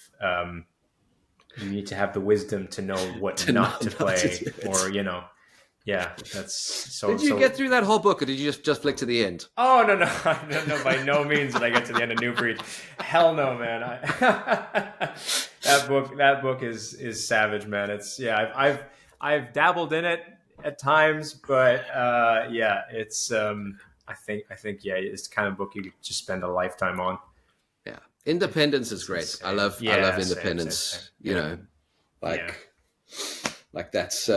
you need to have the wisdom to know what not to play, or, yeah, that's so. Did you get through that whole book, or did you just flick to the end? Oh, no, by no means did I get to the end of New Breed. Hell no, man. That book is savage, man. It's, I've dabbled in it at times, but it's I think it's the kind of book you could just spend a lifetime on. Yeah, Independence is great. I love Independence. Same. Like that's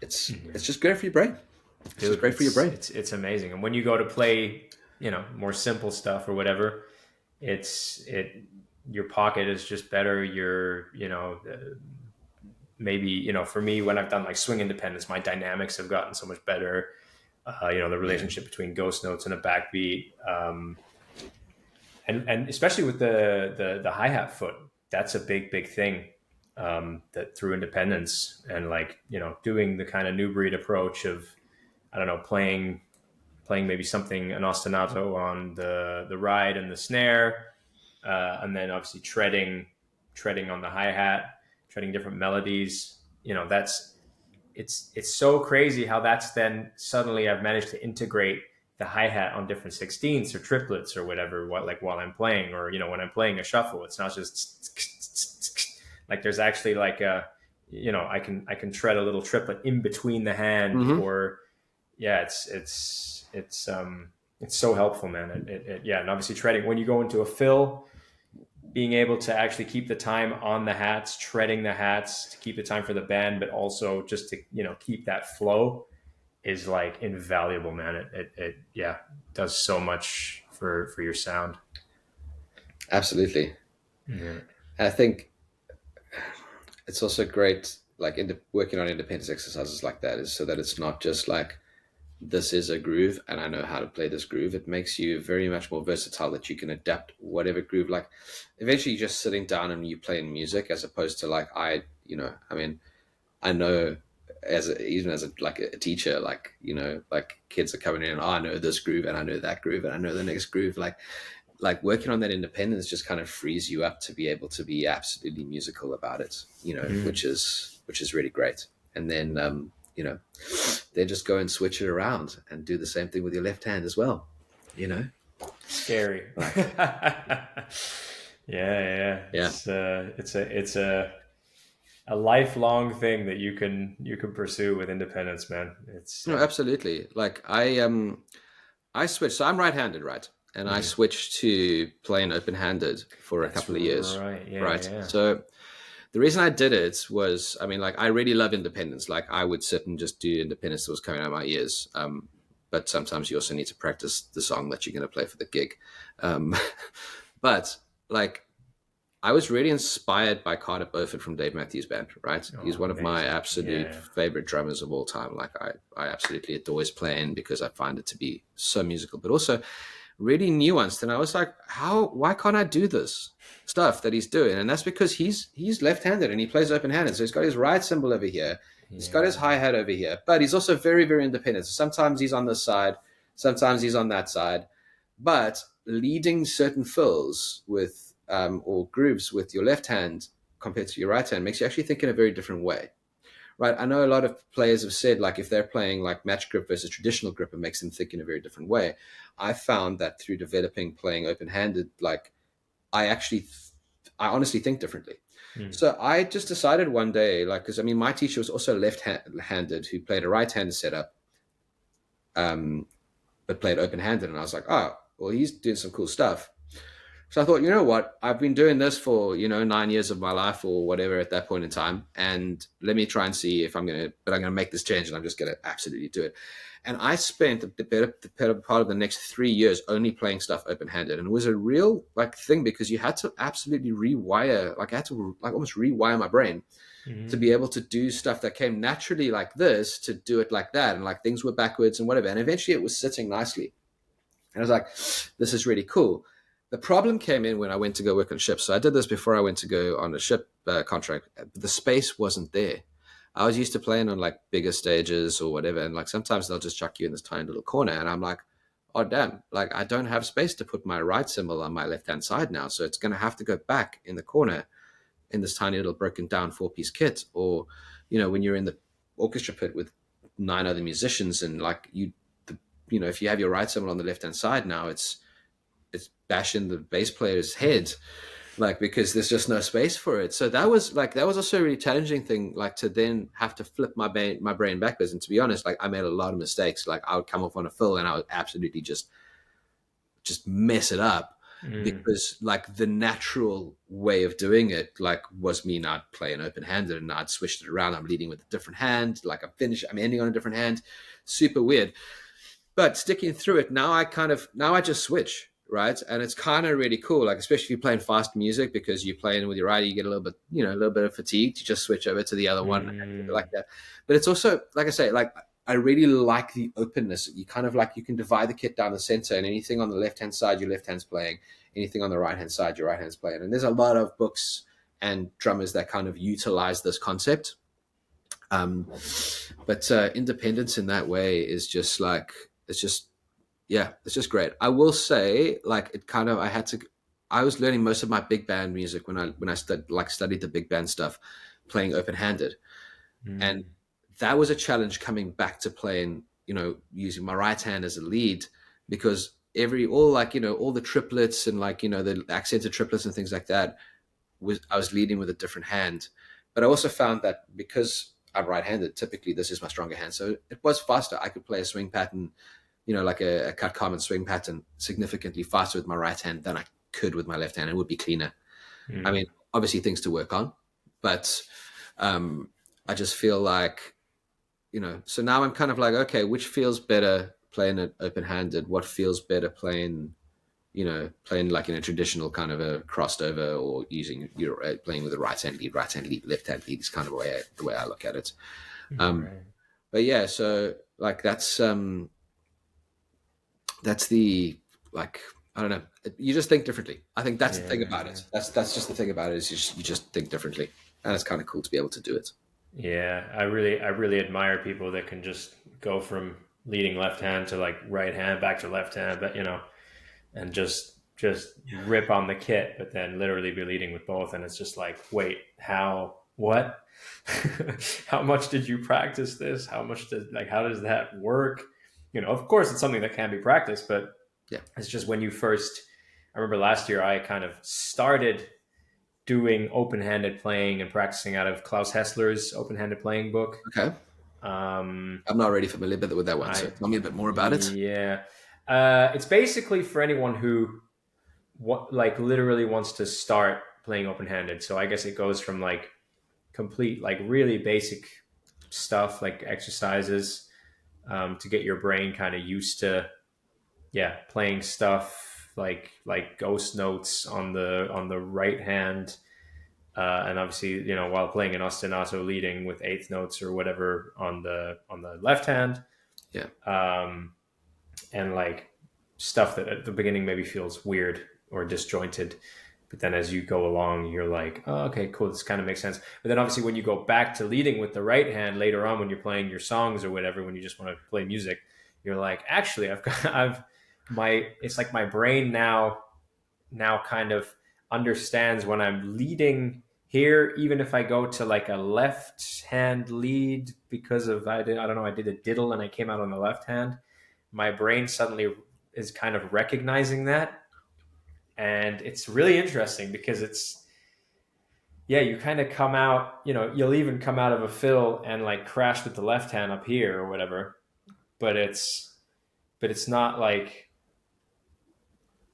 it's just great for your brain. It's great for your brain. It's amazing. And when you go to play, more simple stuff or whatever, your pocket is just better. Maybe, for me, when I've done like swing Independence, my dynamics have gotten so much better. The relationship between ghost notes and a backbeat, and especially with the hi-hat foot, that's a big thing. That through Independence, and like, doing the kind of New Breed approach of, I don't know, playing maybe something, an ostinato on the ride and the snare, and then obviously treading on the hi-hat, treading different melodies. It's so crazy how that's then suddenly I've managed to integrate the hi-hat on different sixteenths or triplets or whatever, while I'm playing, or when I'm playing a shuffle, it's not just like, there's actually like I can tread a little triplet in between the hand, or it's so helpful, man. And obviously treading when you go into a fill, being able to actually keep the time on the hats, treading the hats to keep the time for the band, but also just to keep that flow is like invaluable, man. It does so much for your sound. Absolutely. Yeah. And I think it's also great, like, working on independence exercises like that, is so that it's not just like, this is a groove and I know how to play this groove. It makes you very much more versatile, that you can adapt whatever groove. Like, eventually you're just sitting down and you playing music, as opposed to like, I know even as a teacher, like, like, kids are coming in and, I know this groove and I know that groove and I know the next groove. Like working on that independence just kind of frees you up to be able to be absolutely musical about it, which is really great. And then, then just go and switch it around and do the same thing with your left hand as well. you know. Scary. Yeah. It's a lifelong thing that you can pursue with independence, man. It's No, absolutely. Like I switched. So I'm right-handed, right? And I switched to playing open-handed for a couple of years, right. right? Yeah. So the reason I did it was, I mean, like I really love independence. Like I would sit and just do independence that was coming out of my ears. But sometimes you also need to practice the song that you're going to play for the gig. But like I was really inspired by Carter Beauford from Dave Matthews Band, right? He's one of my absolute favorite drummers of all time. Like I absolutely adore his playing because I find it to be so musical, but also really nuanced. And I was like, why can't I do this stuff that he's doing? And that's because he's left-handed and he plays open-handed. So he's got his right cymbal over here. He's got his hi-hat over here, but he's also very, very independent. So sometimes he's on this side, sometimes he's on that side, but leading certain fills with or grooves with your left hand compared to your right hand makes you actually think in a very different way, right? I know a lot of players have said, like, if they're playing like match grip versus traditional grip, it makes them think in a very different way. I found that through developing playing open-handed, like I honestly think differently. So I just decided one day, like, because I mean, my teacher was also left-handed who played a right-handed setup, but played open-handed, and I was like, oh, well, he's doing some cool stuff. So I thought, you know what? I've been doing this for, 9 years of my life or whatever at that point in time. And let me try and see if I'm going to make this change, and I'm just going to absolutely do it. And I spent the better part of the next 3 years only playing stuff open-handed. And it was a real thing because you had to absolutely rewire, I had to almost rewire my brain to be able to do stuff that came naturally like this, to do it like that. And like things were backwards and whatever. And eventually it was sitting nicely. And I was like, this is really cool. The problem came in when I went to go work on ships. So I did this before I went to go on a ship contract. The space wasn't there. I was used to playing on like bigger stages or whatever. And like sometimes they'll just chuck you in this tiny little corner. And I'm like, oh, damn, like I don't have space to put my right cymbal on my left-hand side now. So it's going to have to go back in the corner in this tiny little broken down 4-piece kit. Or, when you're in the orchestra pit with 9 other musicians and like if you have your right cymbal on the left-hand side now, it's bashing the bass player's head, like, because there's just no space for it. So that was also a really challenging thing, like to then have to flip my brain backwards. And to be honest, like I made a lot of mistakes. Like I would come off on a fill and I would absolutely just mess it up because like the natural way of doing it, like was me not playing open-handed, and I'd switched it around. I'm leading with a different hand. Like I'm ending on a different hand. Super weird. But sticking through it, now I just switch, right? And it's kind of really cool, like especially if you're playing fast music, because you're playing with your right, you get a little bit of fatigue to just switch over to the other one and like that. But it's also, like I say, like I really like the openness. You kind of like, you can divide the kit down the center, and anything on the left-hand side, your left hand's playing. Anything on the right-hand side, your right hand's playing. And there's a lot of books and drummers that kind of utilize this concept. But independence in that way is just like, it's just great. I will say, like, I was learning most of my big band music when I studied the big band stuff, playing open-handed. And that was a challenge coming back to playing, using my right hand as a lead, because all the triplets and the accented triplets and things like that I was leading with a different hand. But I also found that because I'm right-handed, typically this is my stronger hand. So it was faster. I could play a swing pattern, like a cut common swing pattern, significantly faster with my right hand than I could with my left hand. It would be cleaner. I mean, obviously things to work on, but I just feel like, so now I'm kind of like, okay, which feels better playing it open-handed? What feels better playing like in a traditional kind of a crossed over, or using playing with a right hand lead, left hand lead is kind of the way I look at it. But yeah, so like that's the, like, I don't know. You just think differently. I think that's the thing about it. That's just the thing about it, is you just think differently, and it's kind of cool to be able to do it. Yeah, I really admire people that can just go from leading left hand to like right hand back to left hand, but and just rip on the kit, but then literally be leading with both. And it's just like, wait, what? How much did you practice this? How does that work? Of course it's something that can be practiced, but It's just when you first, I remember last year I kind of started doing open-handed playing and practicing out of Klaus Hessler's open-handed playing book. Okay. I'm not really familiar with that one, so tell me a bit more about it. Yeah. It's basically for anyone who literally wants to start playing open-handed. So I guess it goes from like complete, like really basic stuff, like exercises, to get your brain kind of used to, playing stuff like ghost notes on the right hand, and obviously, while playing an ostinato, leading with eighth notes or whatever on the left hand. Yeah. And like stuff that at the beginning maybe feels weird or disjointed, but then as you go along, you're like, oh, okay, cool, this kind of makes sense. But then obviously when you go back to leading with the right hand later on, when you're playing your songs or whatever, when you just want to play music, you're like, actually, it's like my brain now kind of understands when I'm leading here, even if I go to like a left hand lead because of, I did a diddle and I came out on the left hand, my brain suddenly is kind of recognizing that. And it's really interesting because you kind of come out, you'll even come out of a fill and like crash with the left hand up here or whatever, but it's not like,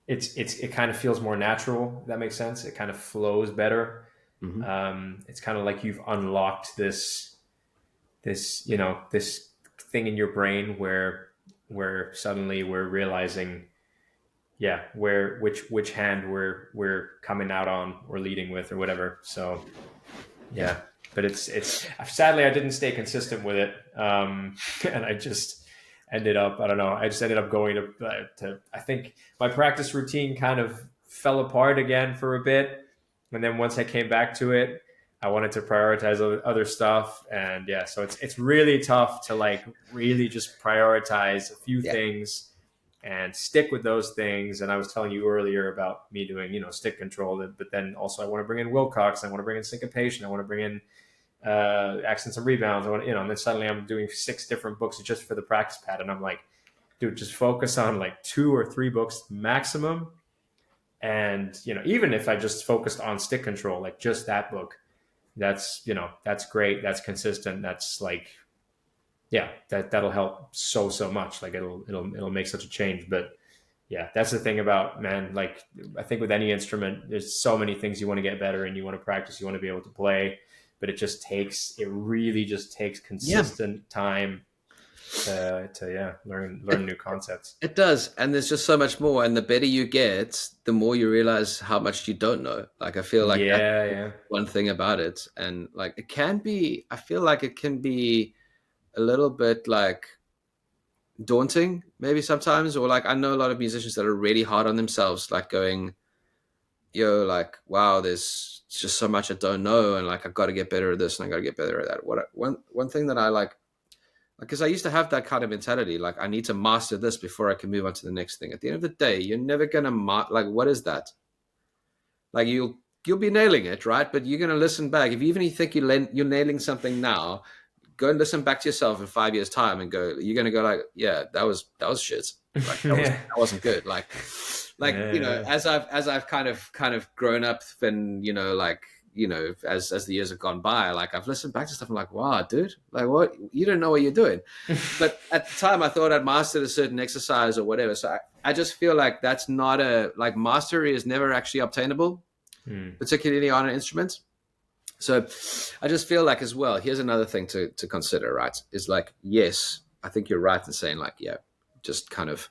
it kind of feels more natural. If that makes sense. It kind of flows better. Mm-hmm. It's kind of like you've unlocked this thing in your brain where suddenly we're realizing, which hand we're coming out on or leading with or whatever. So, but it's sadly I didn't stay consistent with it, and I just ended up going to I think my practice routine kind of fell apart again for a bit, and then once I came back to it, I wanted to prioritize other stuff, and so it's really tough to like really just prioritize a few things and stick with those things. And I was telling you earlier about me doing stick control, but then also I want to bring in Wilcox, I want to bring in syncopation, I want to bring in accents and rebounds, I want and then suddenly I'm doing 6 different books just for the practice pad, and I'm like, dude, just focus on like 2 or 3 books maximum. And even if I just focused on stick control, like just that book, that's great, that's consistent, that's like that'll help so much. Like it'll make such a change. But that's the thing about, man, like I think with any instrument, there's so many things you want to get better and you want to practice, you want to be able to play, but it really just takes consistent time to learn new concepts. It does. And there's just so much more. And the better you get, the more you realize how much you don't know. Like, I feel like that's one thing about it. And like, I feel like it can be a little bit like daunting maybe sometimes, or like I know a lot of musicians that are really hard on themselves, like going, like, wow, there's just so much I don't know, and like I've got to get better at this and I got to get better at that. One thing that I like, because I used to have that kind of mentality, like I need to master this before I can move on to the next thing. At the end of the day, you're never gonna like, what is that? Like you'll be nailing it, right? But you're gonna listen back. If even you think you're nailing something now, go and listen back to yourself in 5 years' time and go, you're gonna go like, that was shit. Like that wasn't good. Like as I've kind of grown up and as the years have gone by, like I've listened back to stuff and I'm like, wow, dude, like what, you don't know what you're doing. But at the time I thought I'd mastered a certain exercise or whatever. So I just feel like that's not mastery is never actually obtainable, particularly on an instrument. So I just feel like as well, here's another thing to consider, right? Is like, yes, I think you're right in saying like, just kind of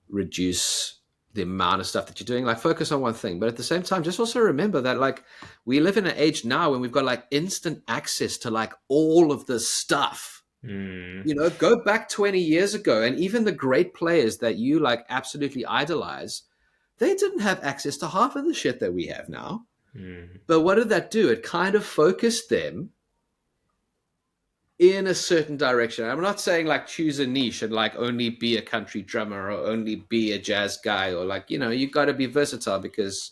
reduce the amount of stuff that you're doing, like focus on one thing. But at the same time, just also remember that like we live in an age now when we've got like instant access to like all of this stuff. Go back 20 years ago, and even the great players that you like absolutely idolize, they didn't have access to half of the shit that we have now. But what did that do? It kind of focused them in a certain direction. I'm not saying like choose a niche and like only be a country drummer or only be a jazz guy, or like, you got to be versatile, because,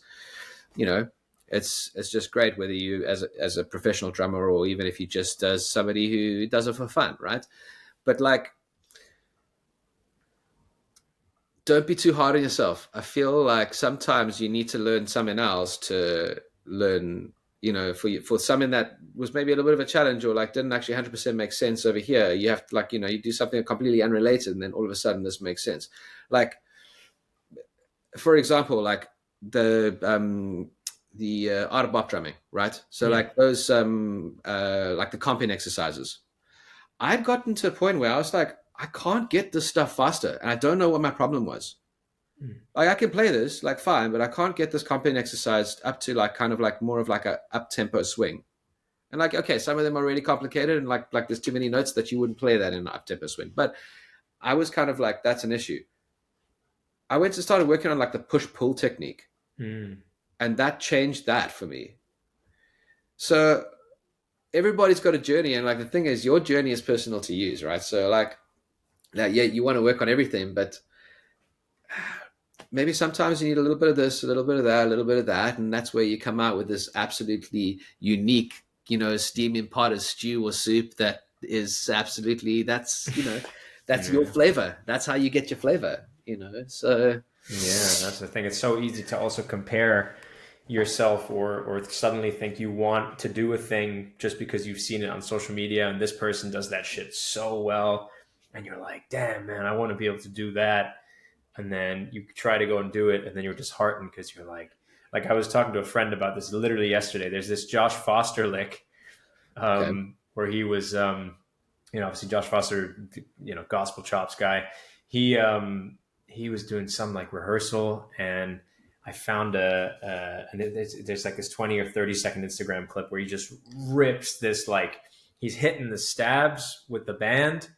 it's just great whether you as a professional drummer or even if you just as somebody who does it for fun, right? But like, don't be too hard on yourself. I feel like sometimes you need to learn something else to learn, for something that was maybe a little bit of a challenge or like didn't actually 100% make sense over here. You have to like, you do something completely unrelated and then all of a sudden this makes sense. Like, for example, like the art of bop drumming, right? So like those, like the comping exercises, I'd gotten to a point where I was like, I can't get this stuff faster. And I don't know what my problem was. Like I can play this like fine, but I can't get this comping exercise up to like kind of like more of like a up tempo swing. And like, okay, some of them are really complicated and like there's too many notes that you wouldn't play that in an up tempo swing. But I was kind of like, that's an issue. I went to started working on like the push pull technique. And that changed that for me. So everybody's got a journey. And like, the thing is, your journey is personal to use, right? So like, yeah, you want to work on everything, but maybe sometimes you need a little bit of this, a little bit of that, a little bit of that. And that's where you come out with this absolutely unique, steaming pot of stew or soup that is absolutely, that's your flavor. That's how you get your flavor, so. Yeah, that's the thing. It's so easy to also compare yourself or suddenly think you want to do a thing just because you've seen it on social media and this person does that shit so well. And you're like, damn, man, I want to be able to do that. And then you try to go and do it. And then you're disheartened because you're like I was talking to a friend about this literally yesterday. There's this Josh Foster lick where he was, obviously Josh Foster, gospel chops guy. He was doing some like rehearsal and I found there's like this 20 or 30 second Instagram clip where he just rips this, like he's hitting the stabs with the band,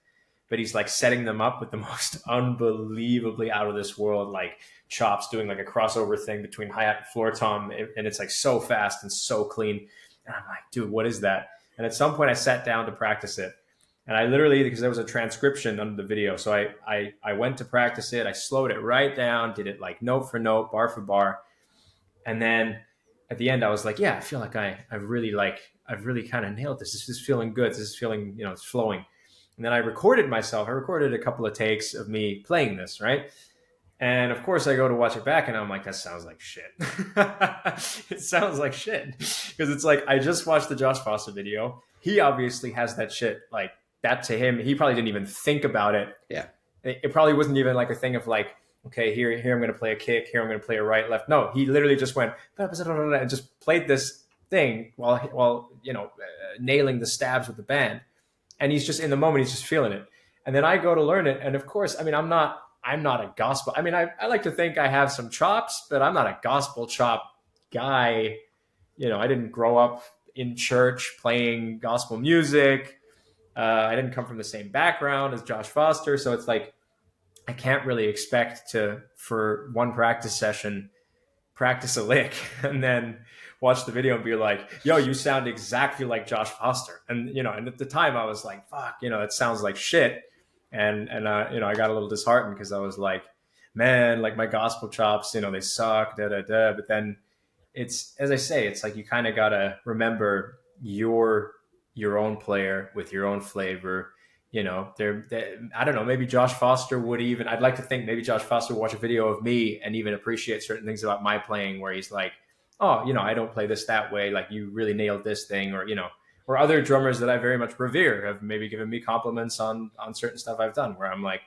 but he's like setting them up with the most unbelievably out of this world, like chops doing like a crossover thing between hi-hat and floor tom. And it's like so fast and so clean. And I'm like, dude, what is that? And at some point I sat down to practice it. And I literally, because there was a transcription under the video. So I went to practice it. I slowed it right down, did it like note for note, bar for bar. And then at the end I was like, yeah, I feel like I've really kind of nailed this. This is feeling good. This is feeling, it's flowing. And then I recorded myself. I recorded a couple of takes of me playing this, right? And of course I go to watch it back and I'm like, that sounds like shit. It sounds like shit. Because it's like, I just watched the Josh Foster video. He obviously has that shit, like that to him. He probably didn't even think about it. Yeah. It probably wasn't even like a thing of like, okay, here I'm going to play a kick. Here I'm going to play a right, left. No, he literally just went and just played this thing while nailing the stabs with the band. And he's just in the moment, he's just feeling it. And then I go to learn it. And of course, I mean, I'm not a gospel. I mean, I like to think I have some chops, but I'm not a gospel chop guy. I didn't grow up in church playing gospel music. I didn't come from the same background as Josh Foster. So it's like, I can't really expect for one practice session, practice a lick and then watch the video and be like, yo, you sound exactly like Josh Foster. And, and at the time I was like, fuck, it sounds like shit. And I got a little disheartened because I was like, man, like my gospel chops, they suck, But then it's, as I say, it's like, you kind of got to remember your own player with your own flavor. I don't know, maybe Josh Foster I'd like to think maybe Josh Foster would watch a video of me and even appreciate certain things about my playing where he's like, oh, I don't play this that way. Like you really nailed this thing or other drummers that I very much revere have maybe given me compliments on certain stuff I've done where I'm like,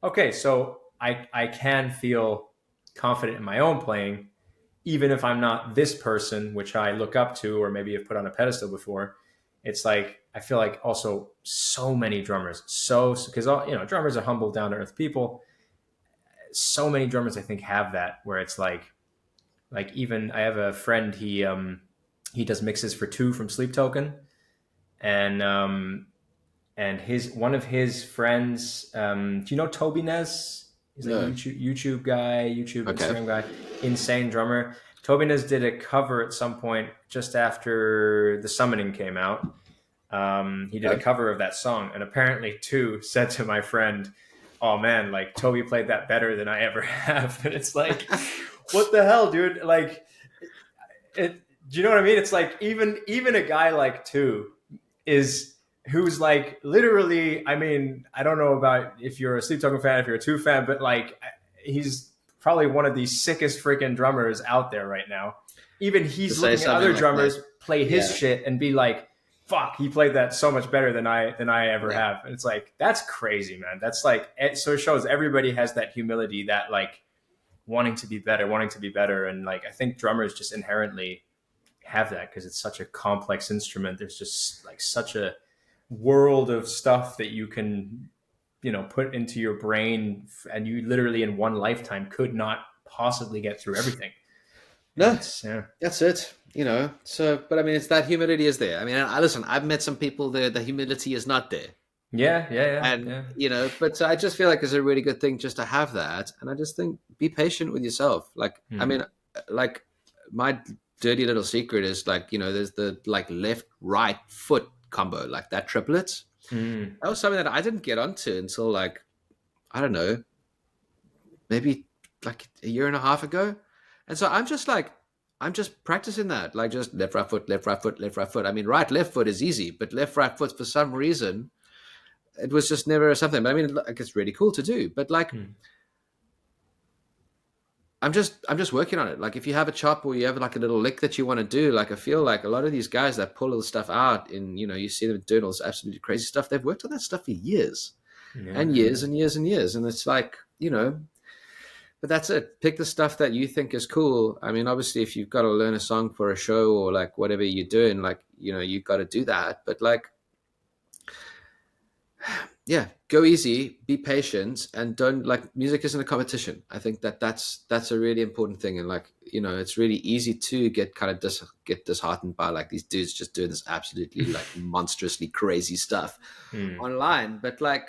okay, so I can feel confident in my own playing, even if I'm not this person, which I look up to, or maybe have put on a pedestal before. It's like, I feel like also so many drummers, because drummers are humble, down to earth people. So many drummers, I think, have that where it's like even I have a friend, he does mixes for Two from Sleep Token. And one of his friends, do you know Toby Nez? He's like a YouTube guy, Instagram guy, insane drummer. Toby Nez did a cover at some point just after The Summoning came out. He did a cover of that song, and apparently Two said to my friend, oh man, like Toby played that better than I ever have. And it's like, what the hell, dude? Like, do you know what I mean? It's like even a guy like Two who's like literally, I mean, I don't know about if you're a Sleep Token fan, if you're a Two fan, but like he's probably one of the sickest freaking drummers out there right now. Even he's looking at other drummers play his shit and be like, fuck, he played that so much better than I ever have. And it's like, that's crazy, man. That's like, so it shows everybody has that humility, that like wanting to be better. And like, I think drummers just inherently have that because it's such a complex instrument. There's just like such a world of stuff that you can, put into your brain, and you literally in one lifetime could not possibly get through everything. No, that's it. So, but I mean, it's that humility is there. I mean, listen, I've met some people there, the humility is not there. Yeah. And, but I just feel like it's a really good thing just to have that. And I just think, be patient with yourself. Like, I mean, like my dirty little secret is like, there's the like left, right foot combo, like that triplet. That was something that I didn't get onto until like, I don't know, maybe like a year and a half ago. And so I'm just practicing that, like just left, right foot, left, right foot, left, right foot. I mean, right, left foot is easy, but left, right foot, for some reason, it was just never something. But I mean, like, it's really cool to do, but like, I'm just working on it. Like if you have a chop or you have like a little lick that you want to do, like I feel like a lot of these guys that pull all the stuff out in, you see them doing all this absolutely crazy stuff. They've worked on that stuff for years and years and years and years. And it's like, but that's it. Pick the stuff that you think is cool. I mean, obviously if you've got to learn a song for a show or like whatever you're doing, like, you've got to do that. But like, yeah, go easy, be patient, and don't like, music isn't a competition. I think that's a really important thing. And like, it's really easy to get kind of get disheartened by like these dudes just doing this absolutely like monstrously crazy stuff online. But like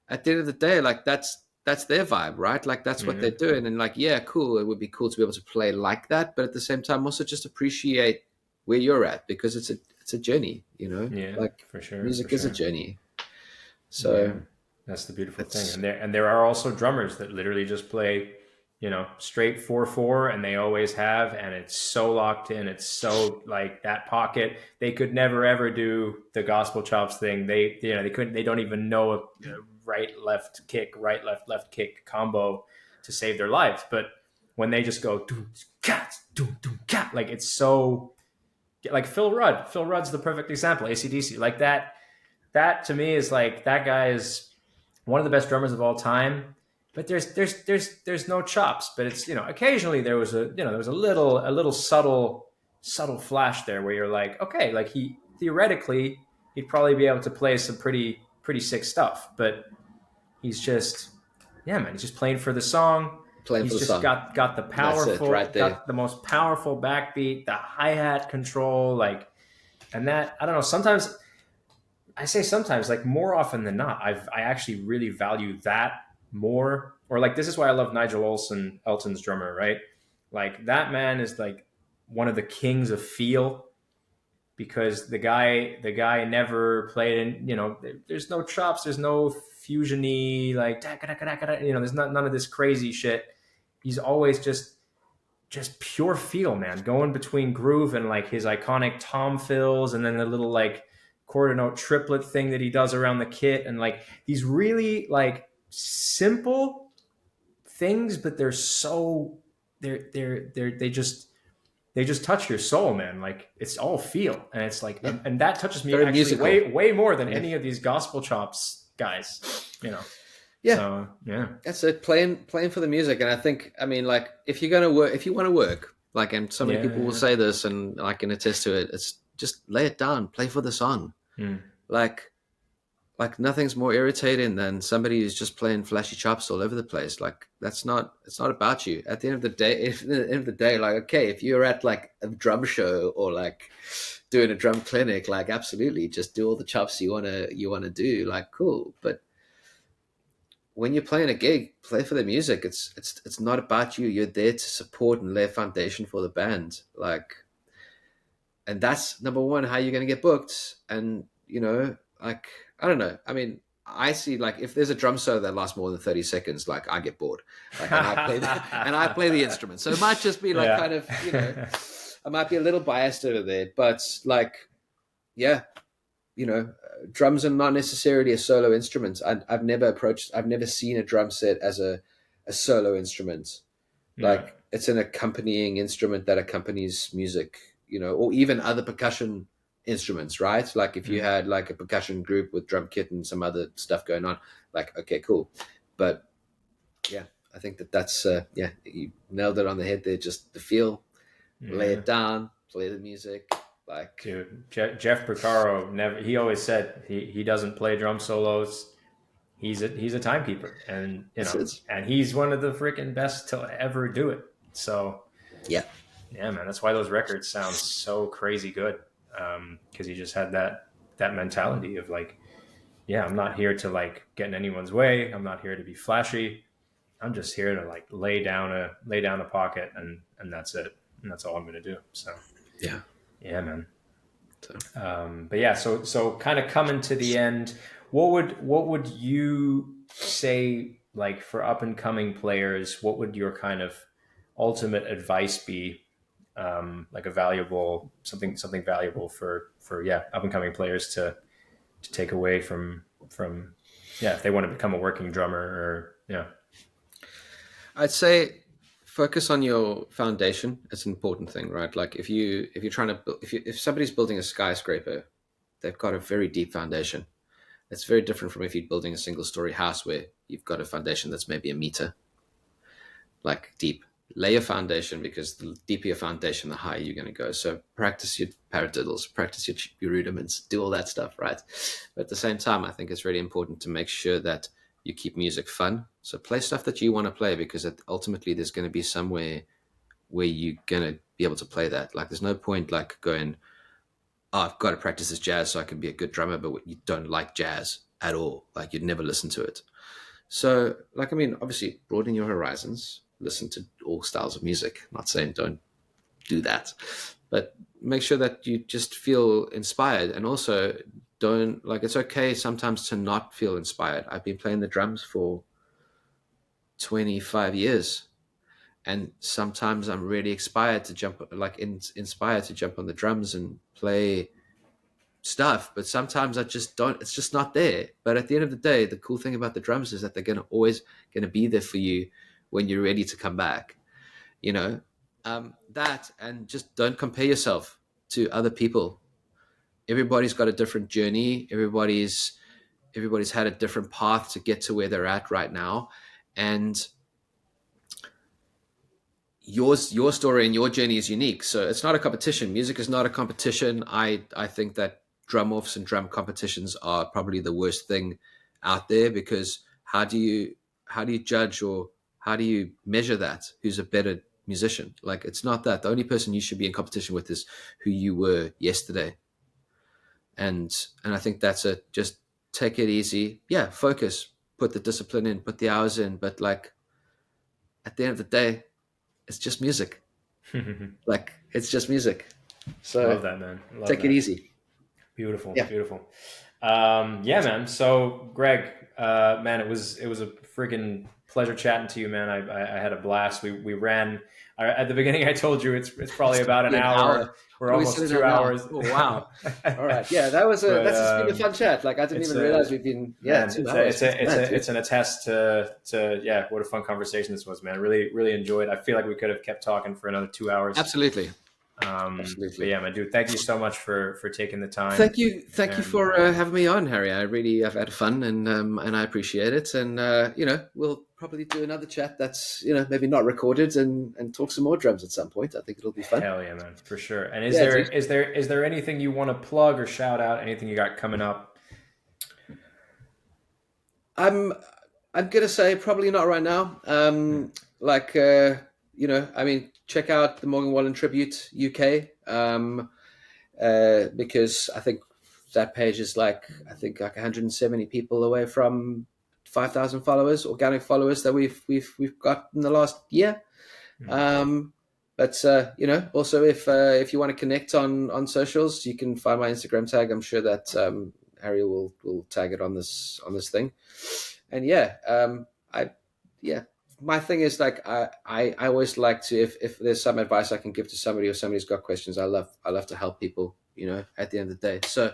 at the end of the day, like that's their vibe, right? Like that's what they're doing. And like, yeah, cool. It would be cool to be able to play like that. But at the same time, also just appreciate where you're at, because it's a journey, Yeah, like for sure. Music is a journey. So that's the beautiful thing. And there are also drummers that literally just play, straight 4/4, and they always have, and it's so locked in. It's so like that pocket. They could never ever do the gospel chops thing. They couldn't. They don't even know a right left kick combo to save their lives. But when they just go like, it's so like Phil Rudd. Phil Rudd's the perfect example. AC/DC, like that. That to me is like, that guy is one of the best drummers of all time. But there's no chops. But it's, occasionally there was a little subtle flash there where you're like, okay, like he'd probably be able to play some pretty sick stuff. But he's just, he's just playing for the song. He's just got the powerful, right there. Got the most powerful backbeat, the hi-hat control, like, and that, I don't know, sometimes, like more often than not, I actually really value that more. Or like, this is why I love Nigel Olsson, Elton's drummer, right? Like that man is like one of the kings of feel, because the guy never played in, there's no chops, there's no fusion-y, like, there's none of this crazy shit. He's always just pure feel, man, going between groove and like his iconic tom fills, and then the little like quarter note triplet thing that he does around the kit, and like these really like simple things, but they're so they just touch your soul, man. Like it's all feel, and it's like, and that touches me actually way more than any of these gospel chops guys, Yeah. So, that's it. Playing for the music. And I think, I mean, like if you want to work, like, and so many people will say this, and I can attest to it, it's just lay it down, play for the song. Like nothing's more irritating than somebody who's just playing flashy chops all over the place. Like it's not about you. At the end of the day, like, okay, if you're at like a drum show or like doing a drum clinic, like absolutely just do all the chops you want to do, like cool. But when you're playing a gig, play for the music. It's not about you. You're there to support and lay a foundation for the band. Like, and that's number one, how you're going to get booked. And, like, I don't know. I mean, I see, like, if there's a drum solo that lasts more than 30 seconds, like, I get bored. Like, and I play the instrument. So it might just be, like, kind of, I might be a little biased over there. But, like, drums are not necessarily a solo instrument. I've never seen a drum set as a a solo instrument. Like it's an accompanying instrument that accompanies music, or even other percussion instruments, right? Like if you had like a percussion group with drum kit and some other stuff going on, like, okay, cool. But yeah, I think that's, you nailed it on the head there. Just the feel, lay it down, play the music. Like, dude, Jeff Porcaro he always said he doesn't play drum solos. He's a timekeeper, and and he's one of the freaking best to ever do it. So yeah, man, that's why those records sound so crazy good. Because he just had that mentality of like, yeah, I'm not here to like get in anyone's way. I'm not here to be flashy. I'm just here to like lay down a pocket, and that's it. And that's all I'm going to do. So yeah, man. So. But yeah, so kind of coming to the end, what would you say, like, for up and coming players? What would your kind of ultimate advice be? Like a valuable something valuable for up and coming players to take away from if they want to become a working drummer, or I'd say focus on your foundation. It's an important thing, right? Like if you're trying to build, if somebody's building a skyscraper, they've got a very deep foundation. It's very different from if you're building a single story house where you've got a foundation that's maybe a meter, like deep. Lay a foundation, because the deeper your foundation, the higher you're going to go. So practice your paradiddles, practice your rudiments, do all that stuff, right? But at the same time, I think it's really important to make sure that you keep music fun. So play stuff that you want to play, because ultimately there's going to be somewhere where you're going to be able to play that. Like there's no point like going, oh, I've got to practice this jazz so I can be a good drummer, but you don't like jazz at all. Like you'd never listen to it. So like, I mean, obviously broaden your horizons, listen to all styles of music. I'm not saying don't do that, but make sure that you just feel inspired. And also don't, like, it's okay sometimes to not feel inspired. I've been playing the drums for 25 years. And sometimes I'm really inspired to jump on the drums and play stuff. But sometimes I just don't, it's just not there. But at the end of the day, the cool thing about the drums is that they're always going to be there for you when you're ready to come back, that, and just don't compare yourself to other people. Everybody's got a different journey. Everybody's had a different path to get to where they're at right now. And your story and your journey is unique. So it's not a competition. Music is not a competition. I think that drum offs and drum competitions are probably the worst thing out there, because how do you judge, or how do you measure that? Who's a better musician? Like, it's not that. The only person you should be in competition with is who you were yesterday. And I think that's it. Just take it easy. Yeah, focus, put the discipline in, put the hours in. But like, at the end of the day, it's just music. Like, it's just music. So love that, man. Take it easy. Beautiful. Yeah. Beautiful. Yeah, man. So Greg, man, it was a freaking pleasure chatting to you, man. I had a blast. We ran at the beginning. I told you it's probably about an hour. We're almost 2 hours. Oh, wow. All right. Yeah, that's just been a fun chat. Like, I didn't even realize we've been, 2 hours. It's an attest to what a fun conversation this was, man. I really enjoyed. I feel like we could have kept talking for another 2 hours. Absolutely. But yeah, man, dude, thank you so much for taking the time. Thank you for having me on, Harry. I've had fun, and I appreciate it. And we'll probably do another chat that's maybe not recorded, and talk some more drums at some point. I think it'll be fun. Hell yeah, man, for sure. And is there anything you want to plug or shout out? Anything you got coming up? I'm gonna say probably not right now. Check out the Morgan Wallen Tribute UK, because I think that page is like 170 people away from 5,000 followers, organic followers that we've got in the last year. Also if you want to connect on socials, you can find my Instagram tag. I'm sure that Harry will tag it on this thing. And my thing is, like, I always like to, if there's some advice I can give to somebody, or somebody's got questions, I love to help people, at the end of the day. So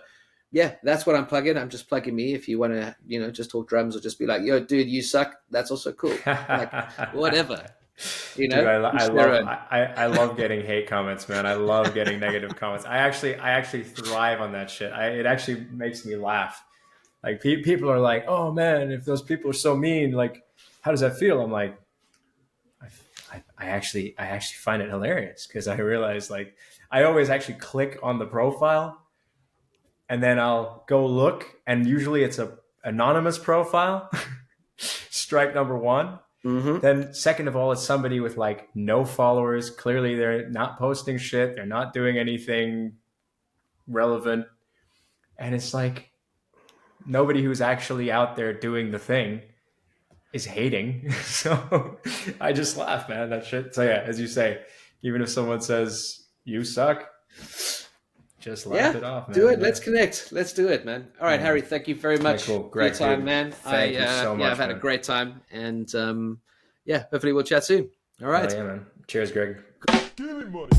yeah, that's what I'm plugging. I'm just plugging me. If you want to, just talk drums or just be like, yo, dude, you suck. That's also cool. Like, whatever. Dude, I love getting hate comments, man. I love getting negative comments. I actually thrive on that shit. It actually makes me laugh. Like people are like, oh man, if those people are so mean, like, how does that feel? I'm like, I actually find it hilarious because I realize, like, I always actually click on the profile and then I'll go look, and usually it's a anonymous profile. Strike number one. Mm-hmm. Then second of all, it's somebody with like no followers. Clearly they're not posting shit. They're not doing anything relevant. And it's like nobody who's actually out there doing the thing is hating. So I just laugh, man, that shit. So yeah, as you say, even if someone says you suck, just laugh it off, man. Do it. Yeah. Let's connect. Let's do it, man. All right, Harry, thank you very much Greg, for your time, man. Thank you so much. I've had a great time. And hopefully we'll chat soon. All right. Yeah, man. Cheers, Greg. Give me money.